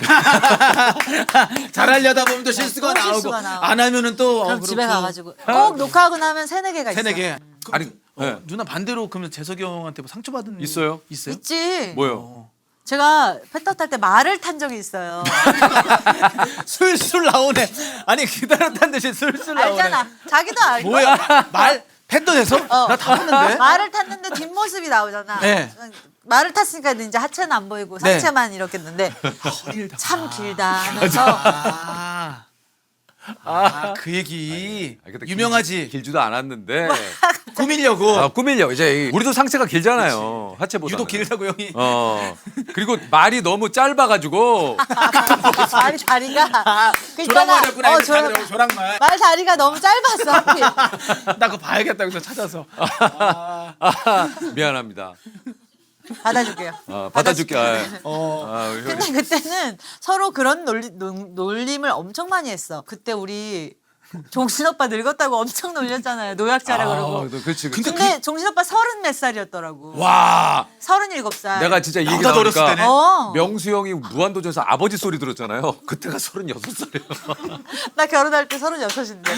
잘하려다 보면 또 실수가 또 나오고 실수가 나와. 안 하면은 또 그럼 집에 그렇고. 가가지고 꼭 녹화하고 나면 세네 개가 있어. 세네 개. 아니, 네. 누나 반대로 그러면 재석이 형한테 뭐 상처받은 일 있어요? 있어요? 있지. 뭐요? 제가 패터 탈 때 말을 탄 적이 있어요. 술술 나오네. 아니 기다렸다는 듯이 술술 나오네. 알잖아. 자기도 알고. 뭐야? 말 팬도 돼서? 나 다 봤는데. 말을 탔는데 뒷모습이 나오잖아. 네. 말을 탔으니까 이제 하체는 안 보이고 네. 상체만 이렇게 했는데 참 길다 하면서 그 얘기 아니, 근데 유명하지. 길지도 않았는데 꾸미려고. 꾸밀려. 이제 우리도 상체가 길잖아요. 하체보다. 유독 길다고 형이. 그리고 말이 너무 짧아가지고 말이 다리가 조랑말이었구나. 그러니까 조랑말. 말 다리가 너무 짧았어 하필. 나 그거 봐야겠다 그래서 찾아서. 미안합니다. 받아줄게요. 받아줄게. 우리 근데 그때는 서로 그런 놀림을 엄청 많이 했어. 그때 우리 종신 오빠 늙었다고 엄청 놀렸잖아요. 노약자라 그러고. 그렇지. 근데 종신 오빠 30 몇 살이었더라고. 와, 37살. 내가 진짜 이 얘기 나보다 어렸을 나오니까 때네. 명수 형이 무한도전에서 아버지 소리 들었잖아요. 그때가 36살이에요. 나 결혼할 때 36인데.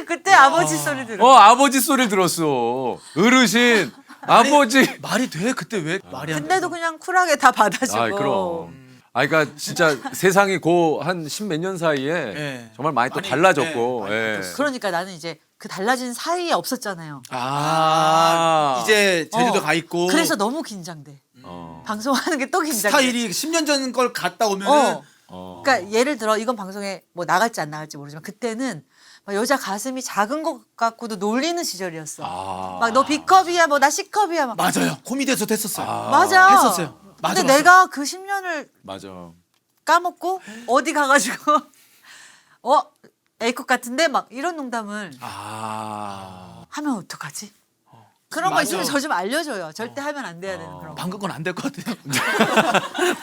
그때 아버지 소리 들어. 아버지 소리를 들었어. 어르신, 아버지. 말이 돼? 그때 왜 말이 안 돼? 근데도 그냥 쿨하게 다 받아주고. 아, 그럼. 그러니까 진짜 세상이 한 10몇 년 사이에 예. 정말 많이 또 많이, 달라졌고. 많이 예. 바뀌었어요. 그러니까 나는 이제 그 달라진 사이에 없었잖아요. 이제 제주도 가 있고 그래서 너무 긴장돼. 방송하는 게 또 긴장돼. 스타일이 10년 전 걸 갔다 오면은 그러니까 예를 들어 이건 방송에 뭐 나갈지 안 나갈지 모르지만 그때는 막 여자 가슴이 작은 것 같고도 놀리는 시절이었어. 막 너 B컵이야, 뭐 나 C컵이야, 막. 맞아요. 코미디에서 됐었어요. 맞아. 했었어요. 근데 맞아. 내가 그 10년을 맞아. 까먹고 어디 가가지고 A컵 같은데 막 이런 농담을 하면 어떡하지? 그런 거 맞아. 있으면 저 좀 알려줘요. 절대 하면 안 돼야 되는 그런 거. 방금 건 안 될 것 같아요.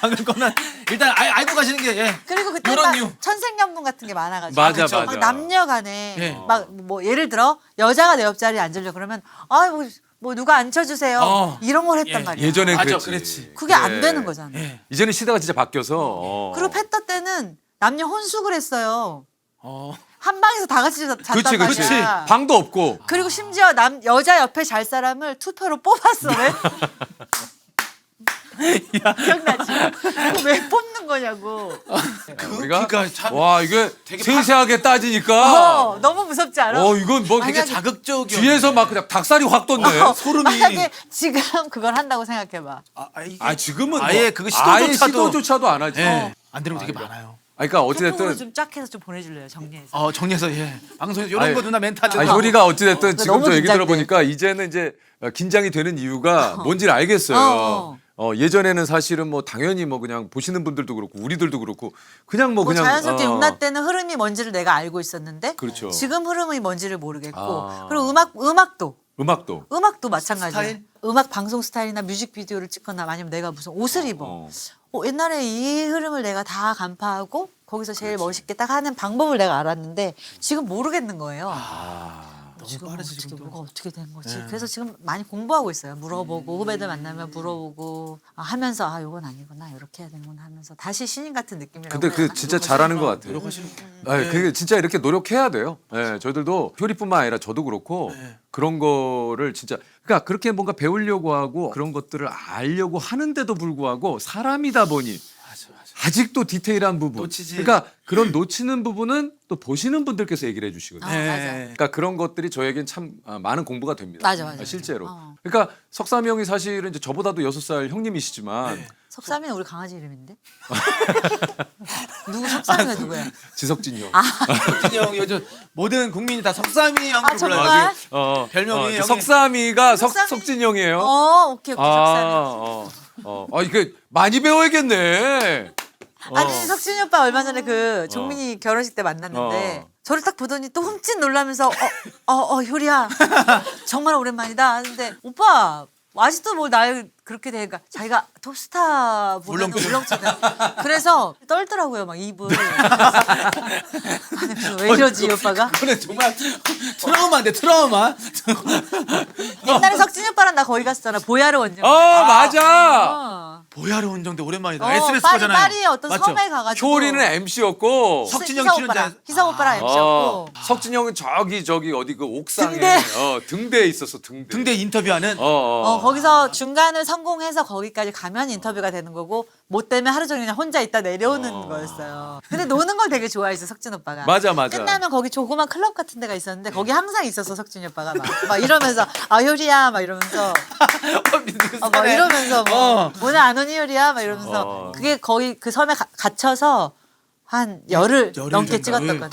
방금 거는 일단 알고 가시는 게 예. 그리고 그때 요런 막 이유. 천생연분 같은 게 많아가지고 맞아, 막 맞아. 남녀간에 예. 막 뭐 예를 들어 여자가 내 옆자리에 앉으려 그러면 뭐 누가 앉혀주세요 이런 걸 했단 예. 말이야. 예전엔 맞아, 그랬지. 그랬지. 그게 안 그래. 되는 거잖아. 예. 이제는 시대가 진짜 바뀌어서. 그리고 패터 때는 남녀 혼숙을 했어요. 어. 한 방에서 다 같이 잤단 그렇지, 말이야. 그렇지. 방도 없고. 그리고 심지어 여자 옆에 잘 사람을 투표로 뽑았어. 왜? 기억나지? 이거 왜 뽑는 거냐고. 우리가 그러니까 참 와 이게 되게 세세하게 따지니까. 너무 무섭지 않아? 이건 뭐 되게 만약에- 자극적이야. 뒤에서 막 그냥 닭살이 확 돋네. 소름이. 만약에 지금 그걸 한다고 생각해봐. 지금은 아예 그거 아예 시도조차도- 시도조차도 안 하지. 예. 안 되는 거 되게 많아요. 그러니까 톡으로 어찌됐든 좀 쫙 해서 좀 보내줄래요, 정리해서. 정리해서 예. 방송에 이런 아니, 거 누나 멘탈. 효리가 어찌됐든 지금 너무 저 얘기 긴장돼. 들어보니까 이제는 이제 긴장이 되는 이유가 뭔지를 알겠어요. 예전에는 사실은 뭐 당연히 뭐 그냥 보시는 분들도 그렇고 우리들도 그렇고 그냥 뭐 그냥 자연스럽게 음나 때는 흐름이 뭔지를 내가 알고 있었는데 그렇죠. 지금 흐름이 뭔지를 모르겠고 아. 그리고 음악도 음악도 마찬가지야. 스타일? 음악 방송 스타일이나 뮤직비디오를 찍거나 아니면 내가 무슨 옷을 입어. 옛날에 이 흐름을 내가 다 간파하고 거기서 제일 멋있게 딱 하는 방법을 내가 알았는데 지금 모르겠는 거예요. 지금 빠르지, 어떻게 지금도. 뭐가 어떻게 된 거지? 네. 그래서 지금 많이 공부하고 있어요. 물어보고 후배들 만나면 물어보고 하면서 이건 아니구나 이렇게 해야 되는구나 하면서 다시 신인 같은 느낌이라고. 근데 그 진짜 잘하는 것 같아요. 노력하시는 그게 진짜 이렇게 노력해야 돼요. 예, 저희들도 효리뿐만 아니라 저도 그렇고 그런 거를 진짜 그러니까 그렇게 뭔가 배우려고 하고 그런 것들을 알려고 하는데도 불구하고 사람이다 보니 아직도 디테일한 부분. 놓치지. 그러니까 그런 놓치는 부분은 또 보시는 분들께서 얘기를 해주시거든요. 맞아. 그러니까 그런 것들이 저에겐 참 많은 공부가 됩니다. 맞아. 실제로. 어. 그러니까 석삼이 형이 사실은 이제 저보다도 6살 형님이시지만 석삼이는 우리 강아지 이름인데? 누구 석삼이가 누구야? 지석진 형. 석진이 형이 요즘 모든 국민이 다 석삼이 형으로 정말? 불러요. 별명이 형이- 석삼이가 석삼이- 석진 형이에요. 오케이 석삼이. 이게 많이 배워야겠네. 아니 석진이 오빠 얼마 전에 그 종민이 결혼식 때 만났는데 저를 딱 보더니 또 흠칫 놀라면서 효리야 정말 오랜만이다 하는데 오빠 아직도 뭐 날 그렇게 되니까 자기가 톱스타 보면 울렁증나 그래서 떨더라고요 막 입을. 아니, 그래서 왜 이러지 이 오빠가? 그래 정말 트라우마인데 트라우마. 옛날에 석진이 오빠랑 나 거기 갔었잖아 보야르 원정. 맞아. 보야르 원정대 오랜만이다. SBS 파리, 거잖아요. 파리에 어떤 맞죠? 섬에 가가지고 효리는 MC였고 석진이 형 희성 출연자. 오빠랑 희성 오빠랑 MC였고 석진 형은 저기 어디 그 옥상에 등대. 등대에 있었어 등대. 등대 인터뷰하는 거기서 중간을 성공해서 거기까지 가면 인터뷰가 되는 거고 못 되면 하루 종일 그냥 혼자 있다 내려오는 거였어요. 근데 노는 걸 되게 좋아했어 석진 오빠가. 맞아. 끝나면 거기 조그만 클럽 같은 데가 있었는데 거기 항상 있었어 석진 오빠가 막 이러면서 효리야 막 이러면서 막 이러면서 뭐 오늘 안 오니 효리야 막 이러면서 그게 거의 그 섬에 갇혀서 한 열흘 넘게 된다. 찍었던 예. 거야.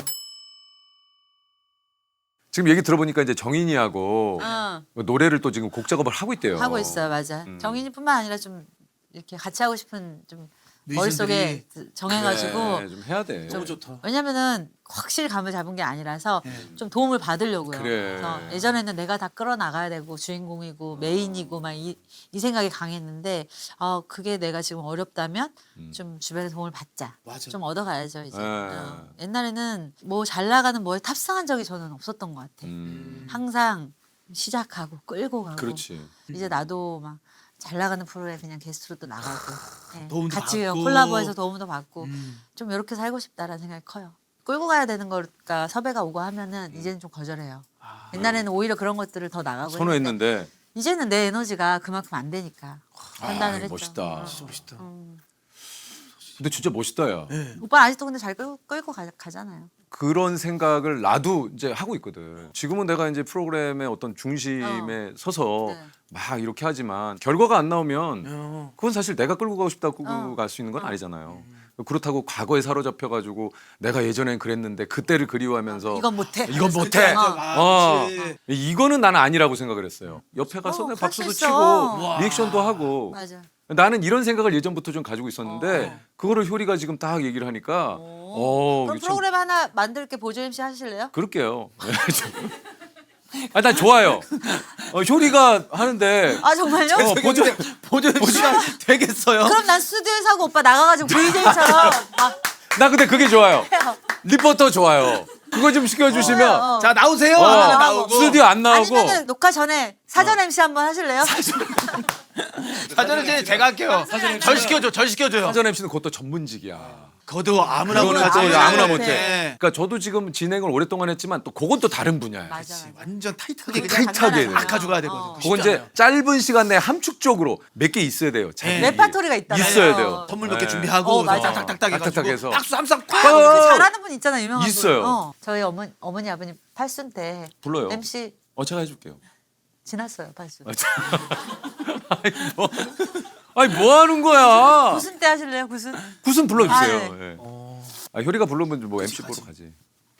지금 얘기 들어보니까 이제 정인이하고 어. 노래를 또 지금 곡 작업을 하고 있대요. 하고 있어요, 맞아. 정인이뿐만 아니라 좀 이렇게 같이 하고 싶은 좀 머릿속에 정해가지고 그래, 좀 해야 돼. 너무 좋다. 왜냐면은 확실히 감을 잡은 게 아니라서 좀 도움을 받으려고요. 그래. 그래서 예전에는 내가 다 끌어나가야 되고 주인공이고 메인이고 막 이 생각이 강했는데 그게 내가 지금 어렵다면 좀 주변에 도움을 받자. 맞아. 좀 얻어가야죠 이제. 네. 옛날에는 뭐 잘 나가는 뭐에 탑승한 적이 저는 없었던 것 같아. 항상 시작하고 끌고 가고. 그렇지. 이제 나도 막 잘 나가는 프로에 그냥 게스트로도 나가고 네. 도움도 같이 받고. 콜라보해서 도움도 받고 좀 이렇게 살고 싶다라는 생각이 커요. 끌고 가야 되는 거니까 섭외가 오고 하면은 이제는 좀 거절해요. 옛날에는 오히려 그런 것들을 더 나가고 했는데 선호했는데. 이제는 내 에너지가 그만큼 안 되니까 판단을 했죠. 멋있다. 진짜 멋있다. 근데 진짜 멋있다, 야. 오빠 아직도 근데 잘 끌고 가잖아요. 그런 생각을 나도 이제 하고 있거든. 지금은 내가 이제 프로그램의 어떤 중심에 서서 네. 막 이렇게 하지만 결과가 안 나오면 어. 그건 사실 내가 끌고 가고 싶다고 끌고 갈 수 있는 건 아니잖아요. 그렇다고 과거에 사로잡혀가지고 내가 예전엔 그랬는데 그때를 그리워하면서 이건 못해. 이건 못해. 어. 그치. 이거는 나는 아니라고 생각을 했어요. 옆에 가서 내가 할수 박수도 있어. 치고 리액션도 하고 맞아. 나는 이런 생각을 예전부터 좀 가지고 있었는데 그거를 효리가 지금 딱 얘기를 하니까 그럼 이게 참 프로그램 하나 만들게 보조 MC 하실래요? 그럴게요. 난 좋아요. 효리가 하는데 아 정말요? 보조 MC가 되겠어요? 그럼 난 스튜디오에서 하고 오빠 나가가지고 VJ처럼 막 나 근데 그게 좋아요. 리포터 좋아요. 그거 좀 시켜주시면 자 나오세요. 어, 하나 나오고. 스튜디오 안 나오고 아니면은 녹화 전에 사전 MC 한번 하실래요? 사전에 제가 할게요. 절 시켜줘. 절 시켜줘요. 사전 MC는 그것도 전문직이야. 그것도 아무나 그거는 못하죠. 또 네. 아무나 네. 못해. 그러니까 저도 지금 진행을 오랫동안 했지만 또 그건 또 다른 분야예요. 맞아. 완전 타이트하게 그거 그냥 타이트하게 장난 해야 아니야. 가져가야 되거든. 어. 그건 이제 짧은 시간 내에 함축적으로 몇 개 있어야 돼요. 자기 레파토리가 있잖아요. 있어야 돼요. 선물 몇 개 네. 준비하고 맞아. 딱딱딱 딱딱딱 해서. 해가지고 박수 함성 어. 꽉. 그 잘하는 분 있잖아 유명한 있어요. 분. 저희 어머니 아버님 팔순 때 불러요. MC 제가 해줄게요. 지났어요 팔순. 아니 뭐 하는 거야? 구순 때 하실래요 구순? 구순 불러주세요. 아, 네. 예. 효리가 부르면 뭐 MC 보러 가지.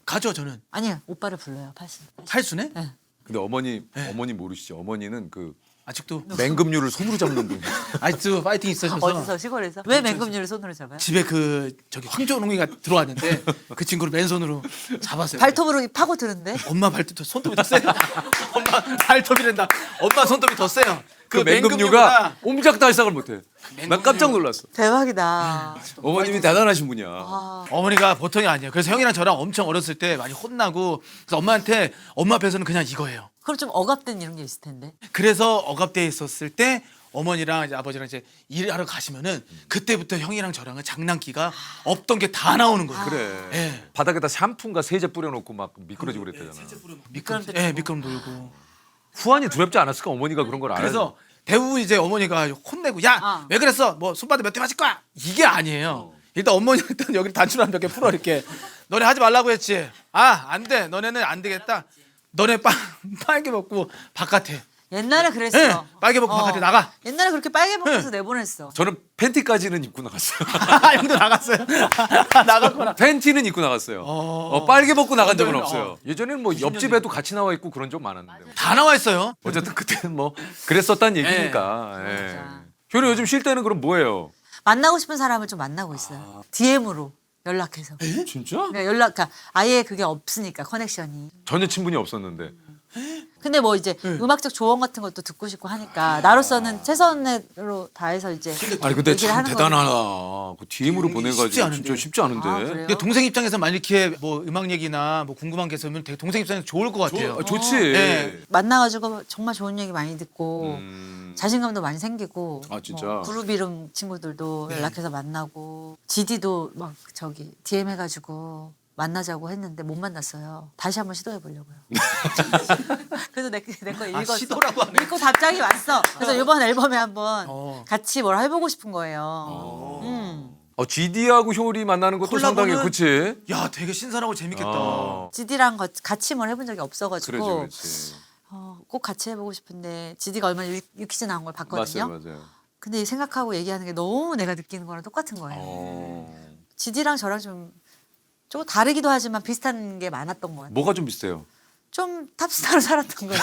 가죠 저는. 아니요 오빠를 불러요 팔순. 팔순에? 네. 근데 어머니 모르시죠? 어머니는 그 아직도 맹금류를 손으로 잡는 분. 아직도 파이팅 있으셔서. 어디서 시골에서? 왜 맹금류를 손으로 잡아요? 집에 저기 황조롱이가 들어왔는데 그 친구를 맨손으로 잡았어요. 발톱으로 파고 드는데? 엄마 발톱 손톱이 더 세요. 엄마 발톱이란다. 엄마 손톱이 더 세요. 그 맹금류가 옴짝달싹을 못해. 나 깜짝 놀랐어. 대박이다. 어머님이 대단하신 분이야. 어머니가 보통이 아니에요. 그래서 형이랑 저랑 엄청 어렸을 때 많이 혼나고 그래서 엄마한테 엄마 앞에서는 그냥 이거예요. 그럼 좀 억압된 이런 게 있을 텐데. 그래서 억압돼 있었을 때 어머니랑 이제 아버지랑 이제 일하러 가시면은 그때부터 형이랑 저랑은 장난기가 없던 게 다 나오는 거예요. 그래. 예. 바닥에다 샴푸인가 세제 뿌려놓고 막 미끄러지고 그랬대잖아. 미끄럼 돌고. 후안이 두렵지 않았을까? 어머니가 그런 걸 알아요. 그래서 대부분 이제 어머니가 혼내고 야 왜 그랬어? 뭐 손바닥 몇 대 맞을 거야? 이게 아니에요. 일단 어머니 일단 여기 단추를 몇 개 풀어 이렇게. 너네 하지 말라고 했지. 안 돼. 너네는 안 되겠다. 너네 빨개 먹고 바깥에. 옛날에 그랬어. 예, 빨개 먹고 바깥에 나가. 옛날에 그렇게 빨개 먹어서 내보냈어. 저는 팬티까지는 입고 나갔어요. 형도 나갔어요. 나갔구나. 팬티는 입고 나갔어요. 빨개 벗고 나간 적은 어. 없어요. 예전에는 뭐 옆집에도 같이 나와 있고 그런 적 많았는데. 다 나와 있어요. 어쨌든 그때는 뭐 그랬었단 얘기니까. 예. 맞아. 효리 요즘 쉴 때는 그럼 뭐예요? 만나고 싶은 사람을 좀 만나고 있어요. DM으로 연락해서. 진짜? 그러니까 아예 그게 없으니까 커넥션이. 전혀 친분이 없었는데. 근데 뭐 이제 음악적 조언 같은 것도 듣고 싶고 하니까 나로서는 최선으로 다해서 이제 아니 근데 얘기를 참 하는 대단하다. 그 DM으로 보내가지고 쉽지 않은데. 진짜 쉽지 않은데. 아, 그래요? 근데 동생 입장에서 만약 이렇게 뭐 음악 얘기나 뭐 궁금한 게 있으면 되게 동생 입장에서 좋을 것 같아요. 좋지. 네. 만나가지고 정말 좋은 얘기 많이 듣고 음. 자신감도 많이 생기고 아, 진짜? 뭐 그룹 이름 친구들도 연락해서 만나고 GD도 막 저기 DM 해가지고 만나자고 했는데 못 만났어요. 다시 한번 시도해 보려고요. 그래서 내 거 읽었어. 시도라고 하네. 읽고 답장이 왔어. 그래서 이번 앨범에 한번 같이 뭘 해보고 싶은 어. 거예요. GD하고 효리 만나는 것도 상당히 콜라보는- 그치? 야, 되게 신선하고 재밌겠다. GD랑 같이 뭘 해본 적이 없어가지고 그렇지. 꼭 같이 해보고 싶은데 GD가 얼마나 유퀴즈 나온 걸 봤거든요. 맞아요. 근데 생각하고 얘기하는 게 너무 내가 느끼는 거랑 똑같은 거예요. GD랑 저랑 좀 조금 다르기도 하지만 비슷한 게 많았던 것 같아요. 뭐가 좀 비슷해요? 좀 탑스타로 살았던 거예요.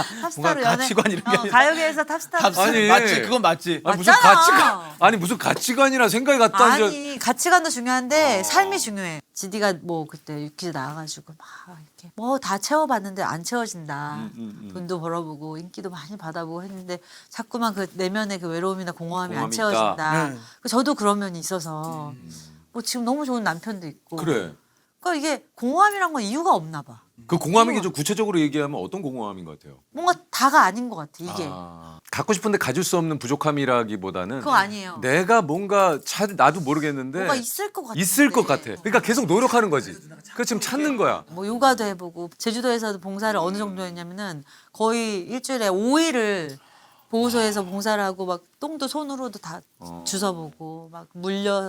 탑스타로 뭔가 연애. 가치관 이런 게 아니라. 가요계에서 탑스타로. 아니. 맞지, 그건 맞지. 아니, 무슨 맞잖아. 가치관 아니 무슨 가치관이나 생각이 갖다 앉아. 아니 가치관도 중요한데 삶이 중요해. 지디가 뭐 그때 유퀴즈 나와가지고 막 이렇게 뭐 다 채워봤는데 안 채워진다. 돈도 벌어보고 인기도 많이 받아보고 했는데 자꾸만 그 내면의 그 외로움이나 공허함이 안 공허함이 채워진다. 네. 저도 그런 면이 있어서 뭐 지금 너무 좋은 남편도 있고. 그래. 그러니까 이게 공허함이란 건 이유가 없나 봐. 그 공허함이 좀 구체적으로 얘기하면 어떤 공허함인 것 같아요? 뭔가 다가 아닌 것 같아 이게. 갖고 싶은데 가질 수 없는 부족함이라기보다는 그거 아니에요. 내가 뭔가 나도 모르겠는데 뭐가 있을 것 같아. 있을 것 같아. 그러니까 계속 노력하는 거지. 그래서 지금 찾는 거야. 뭐 요가도 해보고 제주도에서도 봉사를 어느 정도 했냐면은 거의 일주일에 5일을 보호소에서 봉사를 하고 막 똥도 손으로도 다 주워보고 막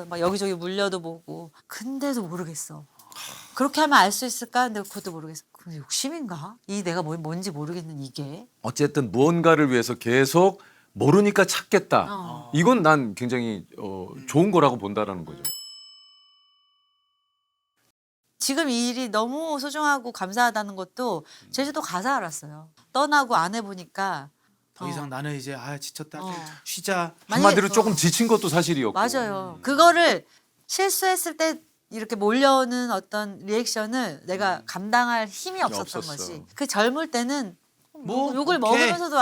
막 여기저기 물려도 보고 근데도 모르겠어. 그렇게 하면 알 수 있을까? 근데 그것도 모르겠어. 그럼 욕심인가? 이 내가 뭔지 모르겠는 이게. 어쨌든 무언가를 위해서 계속 모르니까 찾겠다. 이건 난 굉장히 좋은 거라고 본다라는 거죠. 지금 이 일이 너무 소중하고 감사하다는 것도 제주도 가서 알았어요. 떠나고 안 해보니까. 더 이상 나는 이제 지쳤다. 어. 쉬자. 한마디로 만약에- 조금 지친 것도 사실이었고. 맞아요. 그거를 실수했을 때 이렇게 몰려오는 어떤 리액션을 내가 감당할 힘이 없었던 없었어. 거지. 그 젊을 때는 뭐, 욕을 오케이. 먹으면서도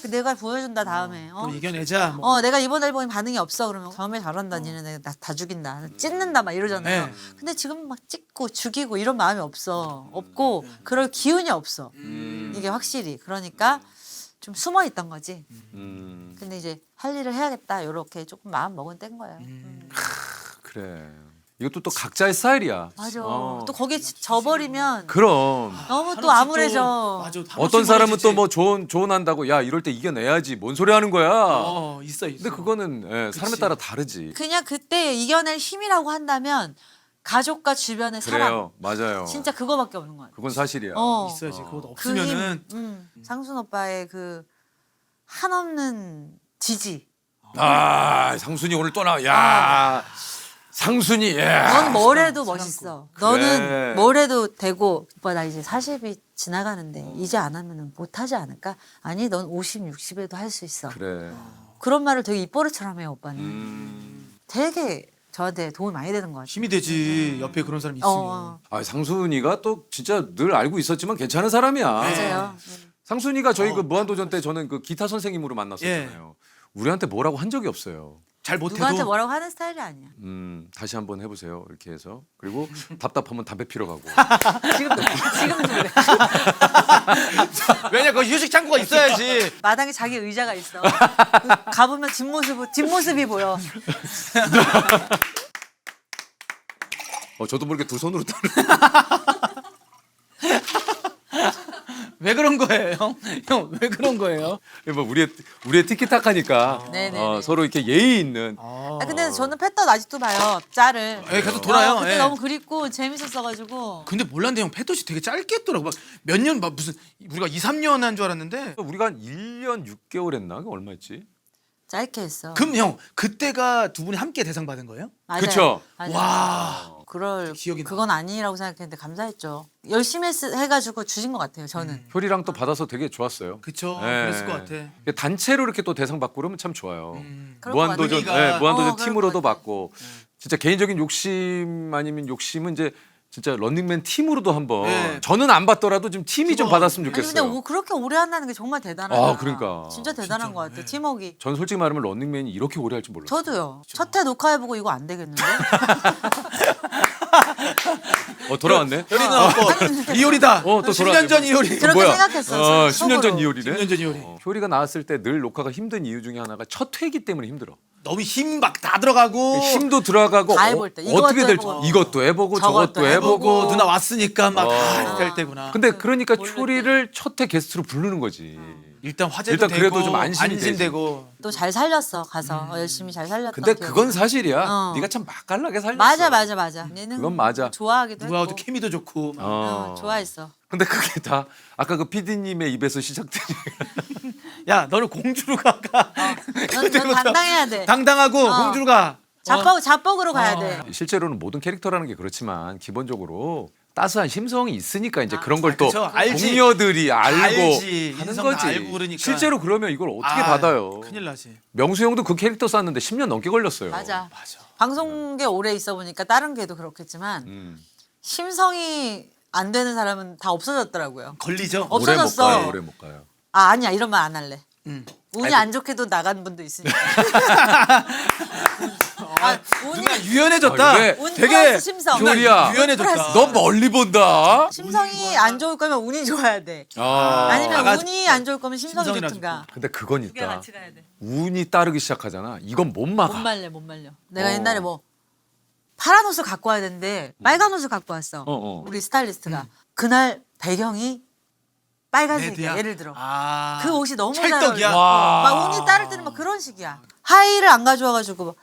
내가 보여준다 다음에. 그럼 이겨내자. 뭐. 내가 이번 앨범에 반응이 없어 그러면 다음에 잘한다 니네 내가 다 죽인다 찢는다 막 이러잖아요. 네. 근데 지금 막 찢고 죽이고 이런 마음이 없고 그럴 기운이 없어. 이게 확실히 그러니까 좀 숨어 있던 거지. 근데 이제 할 일을 해야겠다 이렇게 조금 마음 먹은 때인 거예요. 그래. 이것도 또 각자의 스타일이야. 맞아. 어. 또 거기에 져버리면 그럼 너무 또 암울해져. 맞아. 어떤 사람은 또 뭐 조언한다고 야 이럴 때 이겨내야지 뭔 소리 하는 거야. 있어. 근데 그거는 사람에 그치. 따라 다르지. 그냥 그때 이겨낼 힘이라고 한다면 가족과 주변의 사람. 그래요. 맞아요. 진짜 그거밖에 없는 것 같아. 그건 사실이야. 있어야지. 그것도 그 힘, 없으면은 상순 오빠의 그 한없는 지지. 상순이 오늘 떠나. 야. 상순이. 야. 넌 뭘 해도 멋있어. 그래. 너는 뭘 해도 되고. 오빠 나 이제 40이 지나가는데 이제 안 하면 못하지 않을까? 아니 넌 50, 60에도 할 수 있어. 그래. 그런 말을 되게 입버릇처럼 해요 오빠는. 되게 저한테 도움이 많이 되는 것 같아요. 힘이 되지. 옆에 그런 사람이 있으면. 상순이가 또 진짜 늘 알고 있었지만 괜찮은 사람이야. 맞아요. 상순이가 저희 그 무한도전 때 저는 그 기타 선생님으로 만났었잖아요. 우리한테 뭐라고 한 적이 없어요. 잘 못해도 누구한테 뭐라고 하는 스타일이 아니야. 다시 한번 해보세요. 이렇게 해서 그리고 답답하면 담배 피러 가고. 지금도 그래. 왜냐 그 휴식 창구가 있어야지. 마당에 자기 의자가 있어. 가보면 뒷모습이 보여. 저도 모르게 두 손으로 따는. 왜 그런 거예요, 형? 형 왜 그런 거예요? 뭐 우리의 티키타카니까 네네네. 서로 이렇게 예의 있는. 근데 저는 패턴 아직도 봐요. 짤을. 계속 돌아요. 그때 예. 너무 그립고 재밌었어가지고. 근데 몰랐는데 형 패턴이 되게 짧게 했더라고. 막 몇 년 막 무슨 우리가 2, 3년 한 줄 알았는데. 우리가 한 1년 6개월 했나? 그게 얼마였지? 짧게 했어. 그럼 형 그때가 두 분이 함께 대상 받은 거예요? 맞아요. 그쵸? 맞아요. 와. 기억이 그건 아니라고 생각했는데 감사했죠. 열심히 해가지고 주신 것 같아요. 저는. 효리랑 또 받아서 되게 좋았어요. 그쵸. 예. 그랬을 것 같아. 단체로 이렇게 또 대상 받고 그러면 참 좋아요. 그럴 무한도전, 것 같아요. 무한도전 그럴 팀으로도 것 같아요. 받고 진짜 개인적인 욕심 아니면 욕심은 이제 진짜 런닝맨 팀으로도 한번 네. 저는 안 받더라도 좀 팀이 좀 받았으면 아니 근데 좋겠어요. 그렇게 오래 한다는 게 정말 대단하다. 그러니까. 진짜 대단한 것 같아요. 팀워크. 전 솔직히 말하면 런닝맨이 이렇게 오래 할 줄 몰랐어요. 저도요. 첫 회 녹화해보고 이거 안 되겠는데? 돌아왔네. 효리는 없고 이효리다. 또 10년 전 이효리. 그렇게 뭐야? 생각했어. 10년 전 속으로. 이효리네. 10년 전 이효리. 효리가 나왔을 때 늘 녹화가 힘든 이유 중에 하나가 첫 회이기 때문에 힘들어. 너무 힘 막 다 들어가고 힘도 들어가고 다 해볼 때. 어떻게 이것도 될지 해보고. 이것도 해보고 저것도 저것도 해보고 누나 왔으니까 막 다 이렇게 할 때구나. 근데 그러니까 효리를 첫 회 게스트로 부르는 거지. 일단 화제도 일단 되고 그래도 좀 안심이 안심되고. 또 잘 살렸어 가서 열심히 잘 살렸던 근데 기억이 그건 나. 사실이야. 네가 참 맛깔나게 살렸어. 맞아. 얘는 그건 맞아. 좋아하기도 누구하고도 했고. 케미도 좋고. 좋아했어. 근데 그게 다 아까 그 PD님의 입에서 시작된. 야 너는 공주로 가. 넌 당당해야 돼. 당당하고 공주로 가. 자뻑으로 가야 돼. 실제로는 모든 캐릭터라는 게 그렇지만 기본적으로 따스한 심성이 있으니까 이제 그런 걸 또 그쵸. 알지. 동료들이 알고 알지. 하는 인성 거지. 알고 그러니까. 실제로 그러면 이걸 어떻게 받아요? 큰일 나지. 명수 형도 그 캐릭터 쌌는데 10년 넘게 걸렸어요. 맞아. 맞아. 방송계 오래 있어 보니까 다른 게도 그렇겠지만 심성이 안 되는 사람은 다 없어졌더라고요. 걸리죠. 없어졌어. 오래 못 가요. 오래 못 가요. 아 아니야 이런 말 안 할래. 음. 운이 안 좋게도 나간 분도 있으니까. 운이 누나 유연해졌다. 아, 왜? 운 되게 플러스 심성. 효리야. 유연해졌다. 너 멀리 본다. 심성이 안 좋을 거면 운이 좋아야 돼. 아. 아니면 나가- 운이 안 좋을 거면 심성이 심성이나 좋든가. 근데 그건 두 개 있다. 같이 가야 돼. 운이 따르기 시작하잖아. 이건 못 막아. 못 말려 못 말려. 내가 옛날에 뭐 파란 옷을 갖고 와야 되는데 빨간 옷을 갖고 왔어. 우리 스타일리스트가 그날 배경이 빨간색이야. 레드야? 예를 들어. 아. 그 옷이 너무 잘 찰떡이야. 어울려. 와. 막 운이 따를 때는 막 그런 식이야. 하의를 안 가져와가지고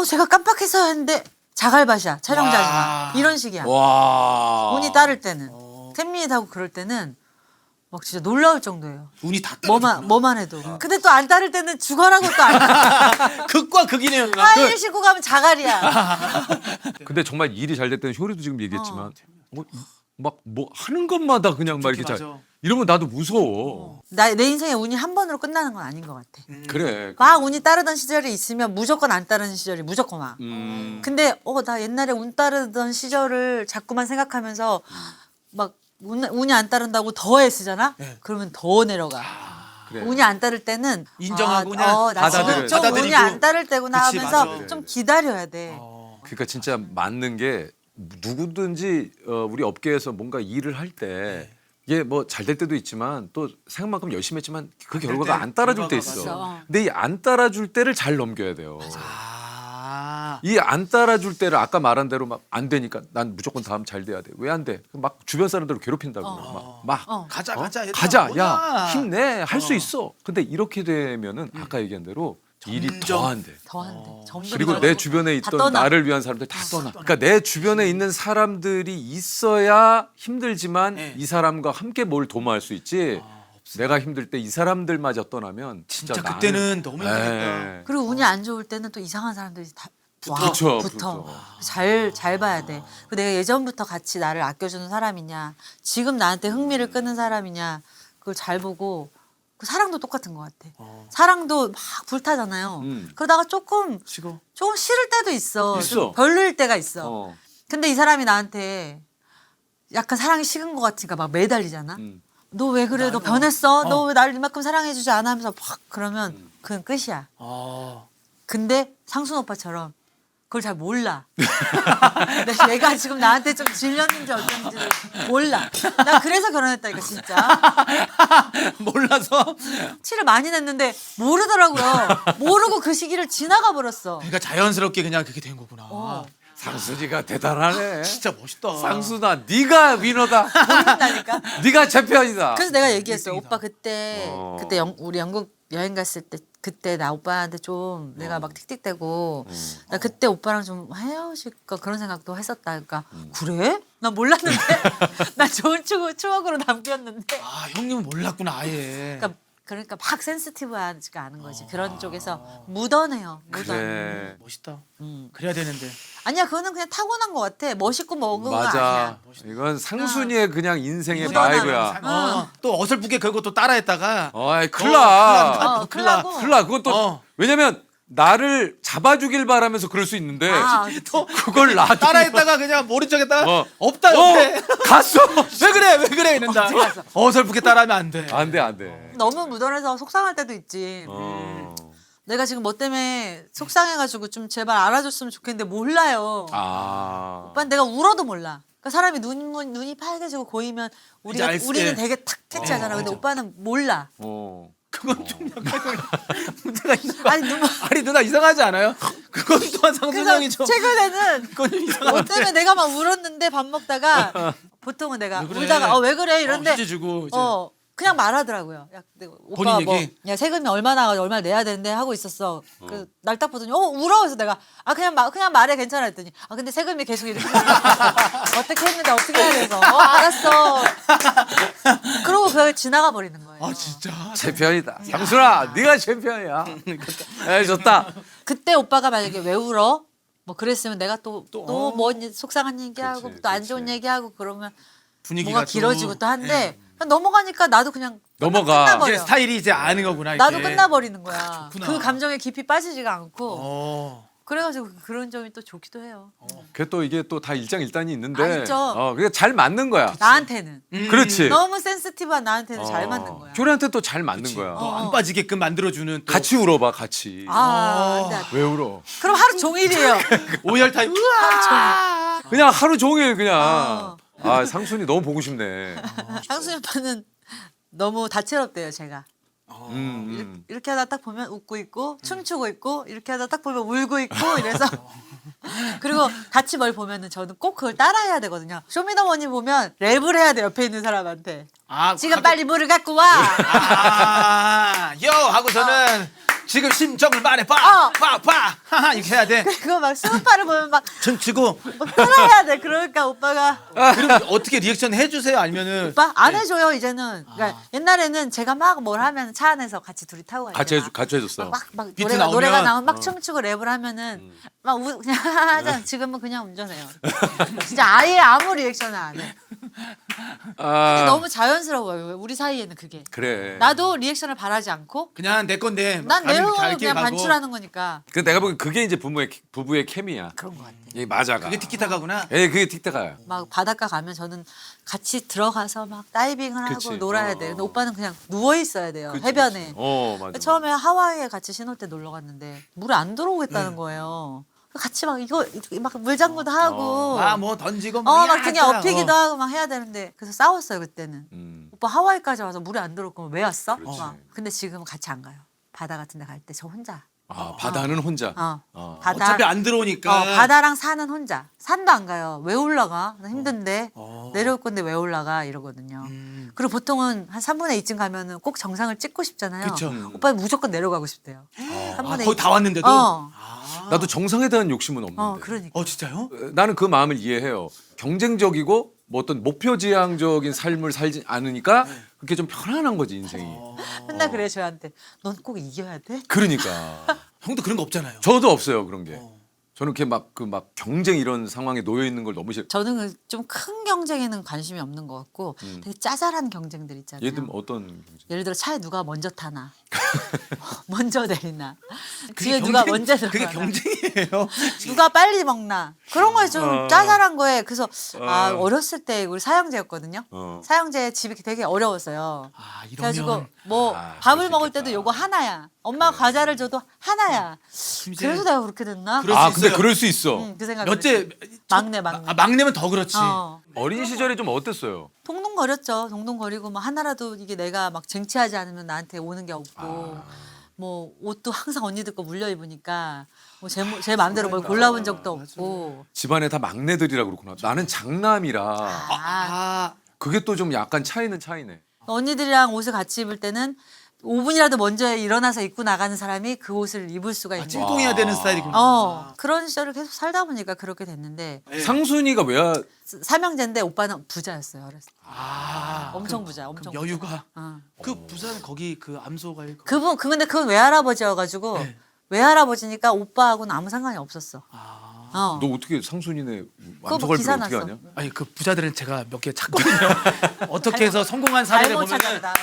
제가 깜빡했어야 했는데 자갈밭이야 촬영장이 와. 이런 식이야. 와. 운이 따를 때는 팬미하고 그럴 때는 막 진짜 놀라울 정도예요. 운이 다 떨어져. 뭐만 해도. 근데 또 안 따를 때는 죽어라고 또 안. 극과 극이네요. 누나. 하의를 신고 가면 자갈이야. 근데 정말 일이 잘 됐다는 효리도 지금 얘기했지만 막 뭐 하는 것마다 그냥 막 이렇게 맞아. 잘 이러면 나도 무서워. 내 인생에 운이 한 번으로 끝나는 건 아닌 것 같아. 그래. 막 운이 따르던 시절이 있으면 무조건 안 따르는 시절이 무조건 와. 근데 나 옛날에 운 따르던 시절을 자꾸만 생각하면서 막 운이 안 따른다고 더 애쓰잖아? 그러면 더 내려가. 그래. 운이 안 따를 때는 인정하고 그냥 나 지금 받아들여야 좀 돼. 운이 안 따를 때구나 그치, 하면서 맞아. 좀 기다려야 돼. 그러니까 진짜 맞는 게 누구든지 우리 업계에서 뭔가 일을 할 때 이게 뭐 잘 될 때도 있지만 또 생각만큼 열심히 했지만 그 결과가 안 따라줄 때 있어. 맞아. 근데 이 안 따라줄 때를 잘 넘겨야 돼요. 아. 이 안 따라줄 때를 아까 말한 대로 막 안 되니까 난 무조건 다음 잘 돼야 돼. 왜 안 돼? 막 주변 사람들을 괴롭힌다고. 막 가자 가자. 얘들아, 가자. 뭐냐. 야 힘내. 할 수 있어. 근데 이렇게 되면은 아까 얘기한 대로 일이 점점 더 안 돼. 더 안 돼. 점점 그리고 더 내 안 돼. 주변에 다 있던 떠나. 나를 위한 사람들 다 떠나. 그러니까 내 주변에 있는 사람들이 있어야 힘들지만 네. 이 사람과 함께 뭘 도모할 수 있지. 내가 힘들 때 이 사람들마저 떠나면 진짜 진짜 그때는 너무 힘들겠다. 네. 그리고 운이 안 좋을 때는 또 이상한 사람들이 다 붙어, 붙어. 붙어. 잘 봐야 돼. 그 내가 예전부터 같이 나를 아껴주는 사람이냐, 지금 나한테 흥미를 끄는 사람이냐, 그걸 잘 보고. 그 사랑도 똑같은 것 같아. 사랑도 막 불타잖아요. 그러다가 조금 치고. 싫을 때도 있어. 있어. 좀 별로일 때가 있어. 어. 근데 이 사람이 나한테 약간 사랑이 식은 것 같으니까 막 매달리잖아. 너 왜 그래? 너 변했어? 너 왜 나를 이만큼 사랑해주지 않아? 하면서 팍 그러면 그건 끝이야. 아. 근데 상순 오빠처럼 그걸 잘 몰라. 근데 얘가 지금 나한테 좀 질렸는지 어쩐지 몰라. 나 그래서 결혼했다니까 진짜. 몰라서. 티를 많이 냈는데 모르더라고요. 모르고 그 시기를 지나가 버렸어. 그러니까 자연스럽게 그냥 그렇게 된 거구나. 상순이가 대단하네. 진짜 멋있다. 상순아, 네가 위너다. 모른다니까. 네가 챔피언이다. 그래서 내가 얘기했어. 오빠 어. 그때 우리 영국 여행 갔을 때 그때 나 오빠한테 좀 내가 막 틱틱대고 나 그때 오빠랑 좀 헤어질까 그런 생각도 했었다. 그러니까 그래? 나 몰랐는데 나 좋은 추억으로 남겼는데. 아 형님은 몰랐구나 아예. 그러니까 막 센시티브하지가 않은 거지. 그런 쪽에서 묻어내요. 묻어내. 그래. 멋있다. 그래야 되는데. 아니야 그거는 그냥 타고난 것 같아. 멋있고 먹은 거 아니야. 맞아. 이건 상순이의 그냥 인생의 묻어나는 바이브야. 또 어설프게 그거 또 따라했다가. 어이, 큰일 나. 큰일 나고. 큰일 나. 그건 또 왜냐면 나를 잡아주길 바라면서 그럴 수 있는데 또 그걸 놔두면 따라했다가 그냥 모른 척했다가 어. 없다 옆에. 갔어. 왜 그래 이런다. 어설프게 따라하면 안 돼. 안 돼, 안 돼. 너무 묻어내서 속상할 때도 있지. 내가 지금 뭐 때문에 속상해가지고 좀 제발 알아줬으면 좋겠는데 몰라요. 아. 오빠 내가 울어도 몰라. 그러니까 사람이 눈이 빨개지고 고이면 이제 알 우리는 때. 되게 탁 캐치하잖아. 근데 오빠는 몰라. 어. 그건 좀 약간 문제가 있는 거 아니 누가 아니 누나 이상하지 않아요? 그건 또한 그래서 상수형이 좀 최근에는 그건 좀 뭐 이상한데. 때문에 내가 막 울었는데 밥 먹다가 보통은 내가 그래? 울다가 왜 그래 이런데 휴지 주고 이제. 그냥 말하더라고요. 야, 오빠 본인 뭐, 얘기? 야 세금이 얼마나 내야 되는데 하고 있었어. 그 날 딱 보더니 울어. 그래서 내가 그냥 말해 괜찮아 했더니 근데 세금이 계속 이렇게 어떻게 했는데 어떻게 해야 돼서 알았어. 그러고 그게 지나가 버리는 거예요. 아 진짜. 챔피언이다. 상순아, 네가 챔피언이야. 에이, 좋다. 그때 오빠가 만약에 왜 울어? 뭐 그랬으면 내가 또 뭐 속상한 얘기하고 그렇지, 또 안 좋은 그렇지. 얘기하고 그러면 분위기가 뭐가 또- 길어지고 또 한데 예. 그냥 넘어가니까 나도 그냥 넘어가. 끝나버려. 이제 스타일이 이제 아는 거구나. 나도 이렇게. 끝나버리는 거야. 좋구나. 그 감정에 깊이 빠지지가 않고 어. 그래가지고 그런 점이 또 좋기도 해요. 그게 또 이게 또 다 일장일단이 있는데 아, 있죠. 그게 잘 맞는 거야. 나한테는 그렇지. 너무 센시티브한 나한테는 잘 맞는 거야. 효리한테 또 잘 맞는 거야. 안 빠지게끔 만들어주는 또 같이 울어봐 같이. 아, 안 돼, 안 돼. 왜 울어? 그럼 하루 종일이에요. 오열 타임. 우와. 그냥 하루 종일 그냥. 어. 아 상순이 너무 보고 싶네. 상순이 오빠는 너무 다채롭대요, 제가. 이렇게 하다 딱 보면 웃고 있고 춤추고 있고 이렇게 하다 딱 보면 울고 있고 이래서 그리고 같이 뭘 보면은 저는 꼭 그걸 따라해야 되거든요. 쇼미더머니 보면 랩을 해야 돼 옆에 있는 사람한테. 아, 지금 빨리 물을 갖고 와. 요 하고서는 지금 심정을 말해봐. 어. 봐. 하하 이렇게 해야 돼. 그거 막 스우파를 보면 막 춤추고. 따라해야 돼. 그러니까 오빠가 그럼 어떻게 리액션 해주세요? 아니면은 오빠 안 해줘요 이제는. 그러니까 옛날에는 제가 막 뭘 하면 차 안에서 같이 둘이 타고 갈 같이 때 같이 해줬어. 막 비트 노래가 나오면? 나오면 막 춤추고 랩을 하면은 막 그냥 하잖아. 지금은 그냥 운전해요. 진짜 아예 아무 리액션을 안 해. 아 너무 자연스러워요. 우리 사이에는 그게. 그래. 나도 리액션을 바라지 않고 그냥 내 건데. 난 가는 내용을 갈 길 그냥 가고. 반출하는 거니까. 그 내가 보기엔 그게 이제 부부의 케미야. 그런 것 같아. 이 맞아가. 그게 티키타카구나. 예, 그게 틱타카야. 막 바닷가 가면 저는 같이 들어가서 막 다이빙을 하고 그치. 놀아야 돼. 근데 오빠는 그냥 누워 있어야 돼요. 그치, 해변에. 그치. 어 맞아. 처음에 하와이에 같이 신혼 때 놀러 갔는데 물에 안 들어오겠다는 거예요. 같이 막 이거 막 물장구도 하고 뭐 던지고 막 등에 야자. 업히기도 하고 막 해야 되는데 그래서 싸웠어요 그때는. 오빠 하와이까지 와서 물에 안 들어올 거면 왜 왔어? 그렇지. 근데 지금 같이 안 가요. 바다 같은 데 갈 때 저 혼자. 아 바다는 혼자. 바다. 어차피 안 들어오니까. 바다랑 산은 혼자. 산도 안 가요. 왜 올라가? 나 힘든데. 내려올 건데 왜 올라가? 이러거든요. 그리고 보통은 한 3분의 2쯤 가면은 꼭 정상을 찍고 싶잖아요. 그쵸. 오빠는 무조건 내려가고 싶대요. 3분의 거의 다 왔는데도. 나도 정상에 대한 욕심은 없는데. 그러니까. 진짜요? 나는 그 마음을 이해해요. 경쟁적이고 뭐 어떤 목표지향적인 삶을 살지 않으니까 그게 좀 편안한 거지 인생이. 맨날 그래 저한테. 넌 꼭 이겨야 돼? 그러니까 형도 그런 거 없잖아요. 저도 없어요 그런 게. 저는 이렇게 막 경쟁 이런 상황에 놓여 있는 걸 너무 싫어. 저는 좀 큰 경쟁에는 관심이 없는 것 같고 되게 짜잘한 경쟁들 있잖아요. 예를 들면 어떤 경쟁? 예를 들어 차에 누가 먼저 타나, 먼저 내리나, 그게 뒤에 누가 경쟁- 먼저 그게 들어가나, 경쟁이에요. 누가 빨리 먹나 그런 거에 좀 짜잘한 거에 그래서 어렸을 때 우리 사형제였거든요. 사형제 집이 되게 어려웠어요. 그래가지고 이러면 뭐 밥을 먹을 때도 요거 하나야. 엄마가 과자를 줘도 하나야. 그래서 내가 그렇게 됐나? 그럴 수 근데 있어요. 그럴 수 있어. 그 생각. 몇째 막내. 막내면 더 그렇지. 어린 시절에 좀 어땠어요? 동동거렸죠. 동동거리고 뭐 하나라도 이게 내가 막 쟁취하지 않으면 나한테 오는 게 없고 뭐 옷도 항상 언니들 거 물려 입으니까 뭐 제 마음대로 뭘 골라본 적도 없고. 집안에 다 막내들이라 그렇구나. 나는 장남이라 아, 그게 또 좀 약간 차이네. 언니들이랑 옷을 같이 입을 때는 5분이라도 먼저 일어나서 입고 나가는 사람이 그 옷을 입을 수가 있는. 찔동해야 되는 스타일이구나. 그런 시절을 계속 살다 보니까 그렇게 됐는데 상순이가 왜 삼형제인데 오빠는 부자였어요. 어렸을 때. 아, 엄청 부자, 엄청 부자. 여유가. 어. 그 부산 거기 그 암소가 근데 그건 외할아버지여가지고 네. 외할아버지니까 오빠하고는 아무 상관이 없었어. 너 어떻게 상순이네 뭐 암소갈비를 기사 어떻게 났어. 하냐? 아니 그 부자들은 제가 몇 개 찾거든요. 어떻게 해서 성공한 사례를 잘못 보면은 찾았다.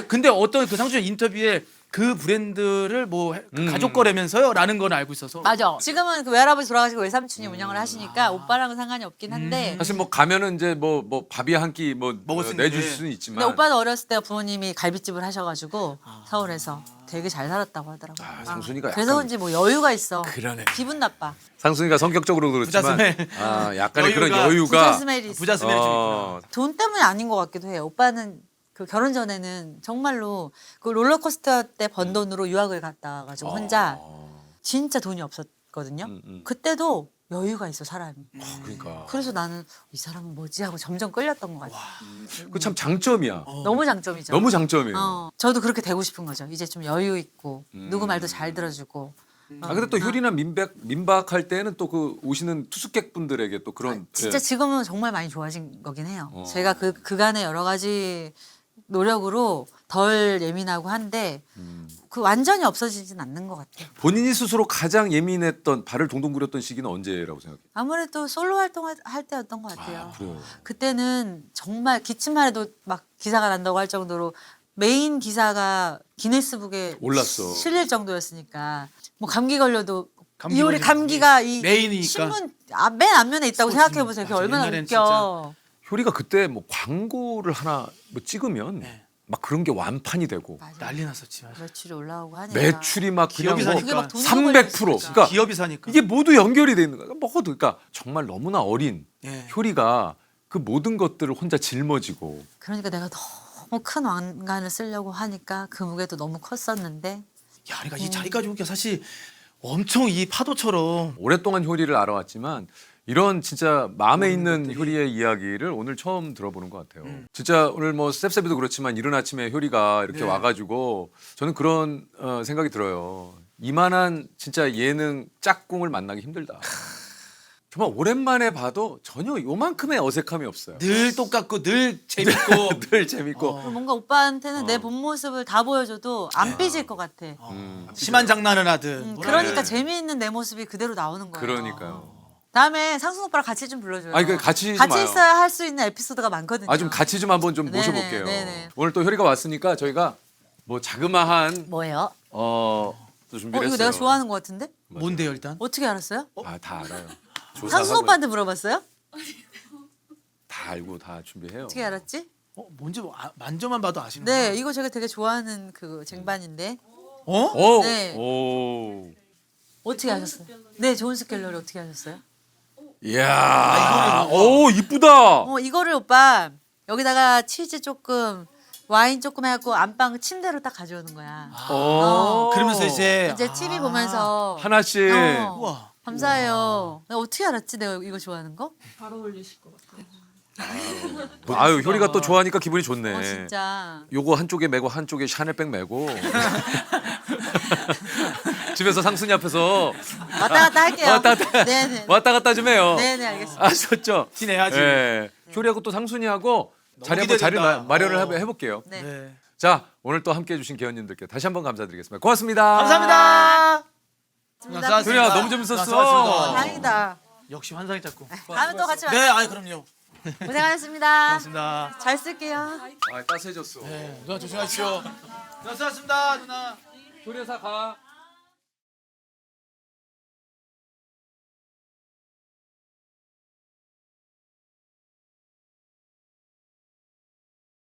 근데 어떤 그 상준 인터뷰에 그 브랜드를 뭐 가족 거라면서요라는 건 알고 있어서 맞아. 지금은 그 외할아버지 돌아가시고 외삼촌이 운영을 하시니까 오빠랑은 상관이 없긴 한데. 사실 뭐 가면은 이제 뭐 밥이 한 끼 뭐 먹을 수 내줄 있는데. 수는 있지만 근데 오빠는 어렸을 때 부모님이 갈비집을 하셔가지고 서울에서 되게 잘 살았다고 하더라고요. 상순이가 그래서 약간 그런지 뭐 여유가 있어. 그러네. 기분 나빠. 상순이가 성격적으로 그렇지만 부자 스멜. 약간의 그런 여유가, 여유가 부자 스멜이 있어. 부자 스멜이 좀 있구나. 돈 때문이 아닌 것 같기도 해요. 오빠는 그 결혼 전에는 정말로 그 롤러코스터 때 번 돈으로 유학을 갔다 가지고 혼자 진짜 돈이 없었거든요. 그때도 여유가 있어 사람이. 그러니까 그래서 나는 이 사람은 뭐지 하고 점점 끌렸던 것 같아. 그 참 장점이야. 너무 장점이죠. 너무 장점이에요. 저도 그렇게 되고 싶은 거죠. 이제 좀 여유 있고 누구 말도 잘 들어주고. 근데 또 효리나 민박할 때는 또 그 오시는 투숙객분들에게 또 그런 진짜 지금은 정말 많이 좋아진 거긴 해요. 제가 그간의 여러 가지 노력으로 덜 예민하고 한데 그 완전히 없어지진 않는 것 같아요. 본인이 스스로 가장 예민했던 발을 동동 구렸던 시기는 언제라고 생각해요? 아무래도 솔로 활동할 때였던 것 같아요. 그래요. 그때는 정말 기침만 해도 막 기사가 난다고 할 정도로 메인 기사가 기네스북에 올랐어. 실릴 정도였으니까 뭐 감기 걸려도 감기 이효리 걸리는 감기가 이 메인이니까. 신문 맨 앞면에 있다고 스포츠. 생각해 보세요. 그게 맞아, 얼마나 옛날엔 웃겨. 효리가 그때 뭐 광고를 하나 뭐 찍으면 네. 막 그런 게 완판이 되고 맞아. 난리 났었지. 맞아. 매출이 올라오고 하니까 매출이 막 그냥 기업이 뭐 그게 막 돈도 300%. 벌렸으니까. 그러니까 기업이 사니까. 이게 모두 연결이 돼 있는 거야. 먹어도 그러니까 정말 너무나 어린 예. 효리가 그 모든 것들을 혼자 짊어지고 그러니까 내가 너무 큰 왕관을 쓰려고 하니까 그 무게도 너무 컸었는데 야, 그러니까 이 자리까지 오기가 사실 엄청 이 파도처럼 오랫동안 효리를 알아왔지만 이런 진짜 마음에 있는 효리의 이야기를 오늘 처음 들어보는 것 같아요. 진짜 오늘 뭐 셉셉이도 그렇지만 이른 아침에 효리가 이렇게 네. 와가지고 저는 그런 생각이 들어요. 이만한 진짜 예능 짝꿍을 만나기 힘들다. 정말 오랜만에 봐도 전혀 요만큼의 어색함이 없어요. 늘 똑같고 늘 재밌고 늘 재밌고. 뭔가 오빠한테는 내 어. 본 모습을 다 보여줘도 안 삐질 것 같아. 심한 장난을 하든 그러니까 네. 재미있는 내 모습이 그대로 나오는 거예요. 그러니까요. 다음에 상순 오빠랑 같이 좀 불러줘요. 아니, 그 같이 좀 같이 와요. 있어야 할 수 있는 에피소드가 많거든요. 아 좀 같이 좀 한번 좀 네네, 모셔볼게요. 네네. 오늘 또 효리가 왔으니까 저희가 뭐 자그마한 뭐예요? 또 준비를 이거 했어요. 내가 좋아하는 것 같은데? 뭔데요 일단? 어떻게 알았어요? 아 다 알아요. 상순 조사하고 오빠한테 물어봤어요? 다 알고 다 준비해요. 어떻게 알았지? 뭔지 뭐 만져만 봐도 아시는 네, 이거 제가 되게 좋아하는 그 쟁반인데 어? 오, 네. 오, 어떻게 하셨어요? 네, 존스 갤러리 어떻게 하셨어요? 이야, 오 이쁘다. 이거를 오빠 여기다가 치즈 조금 와인 조금 해갖고 안방 침대로 딱 가져오는 거야. 오. 그러면서 이제 이제 TV 보면서 하나씩. 우와. 감사해요. 내가 어떻게 알았지? 내가 이거 좋아하는 거? 잘 어울리실 것 같아요. 아유 효리가 또 좋아하니까 기분이 좋네. 진짜. 요거 한쪽에 메고 한쪽에 샤넬백 메고. 집에서 상순이 앞에서 왔다 갔다 할게요. 왔다 갔다 네네. 왔다 갔다 좀 해요. 네네 알겠습니다. 아셨죠? 티내야지. 예. 효리하고 또 상순이하고 자리 한번 자리를 기대된다. 마련을 어. 해볼게요. 네. 네. 자 오늘 또 함께해 주신 기현님들께 다시 한번 감사드리겠습니다. 고맙습니다. 감사합니다. 효리야 너무 재밌었어. 수고하셨습니다. 다행이다. 역시 환상의 짝꿍. 다음에 또 같이 네, 만나요. 아이 그럼요. 고생하셨습니다. 고맙습니다. 잘 쓸게요. 아 따스해졌어. 네, 누나 조심하십시오. 수고하셨습니다, 누나. 효리사 가.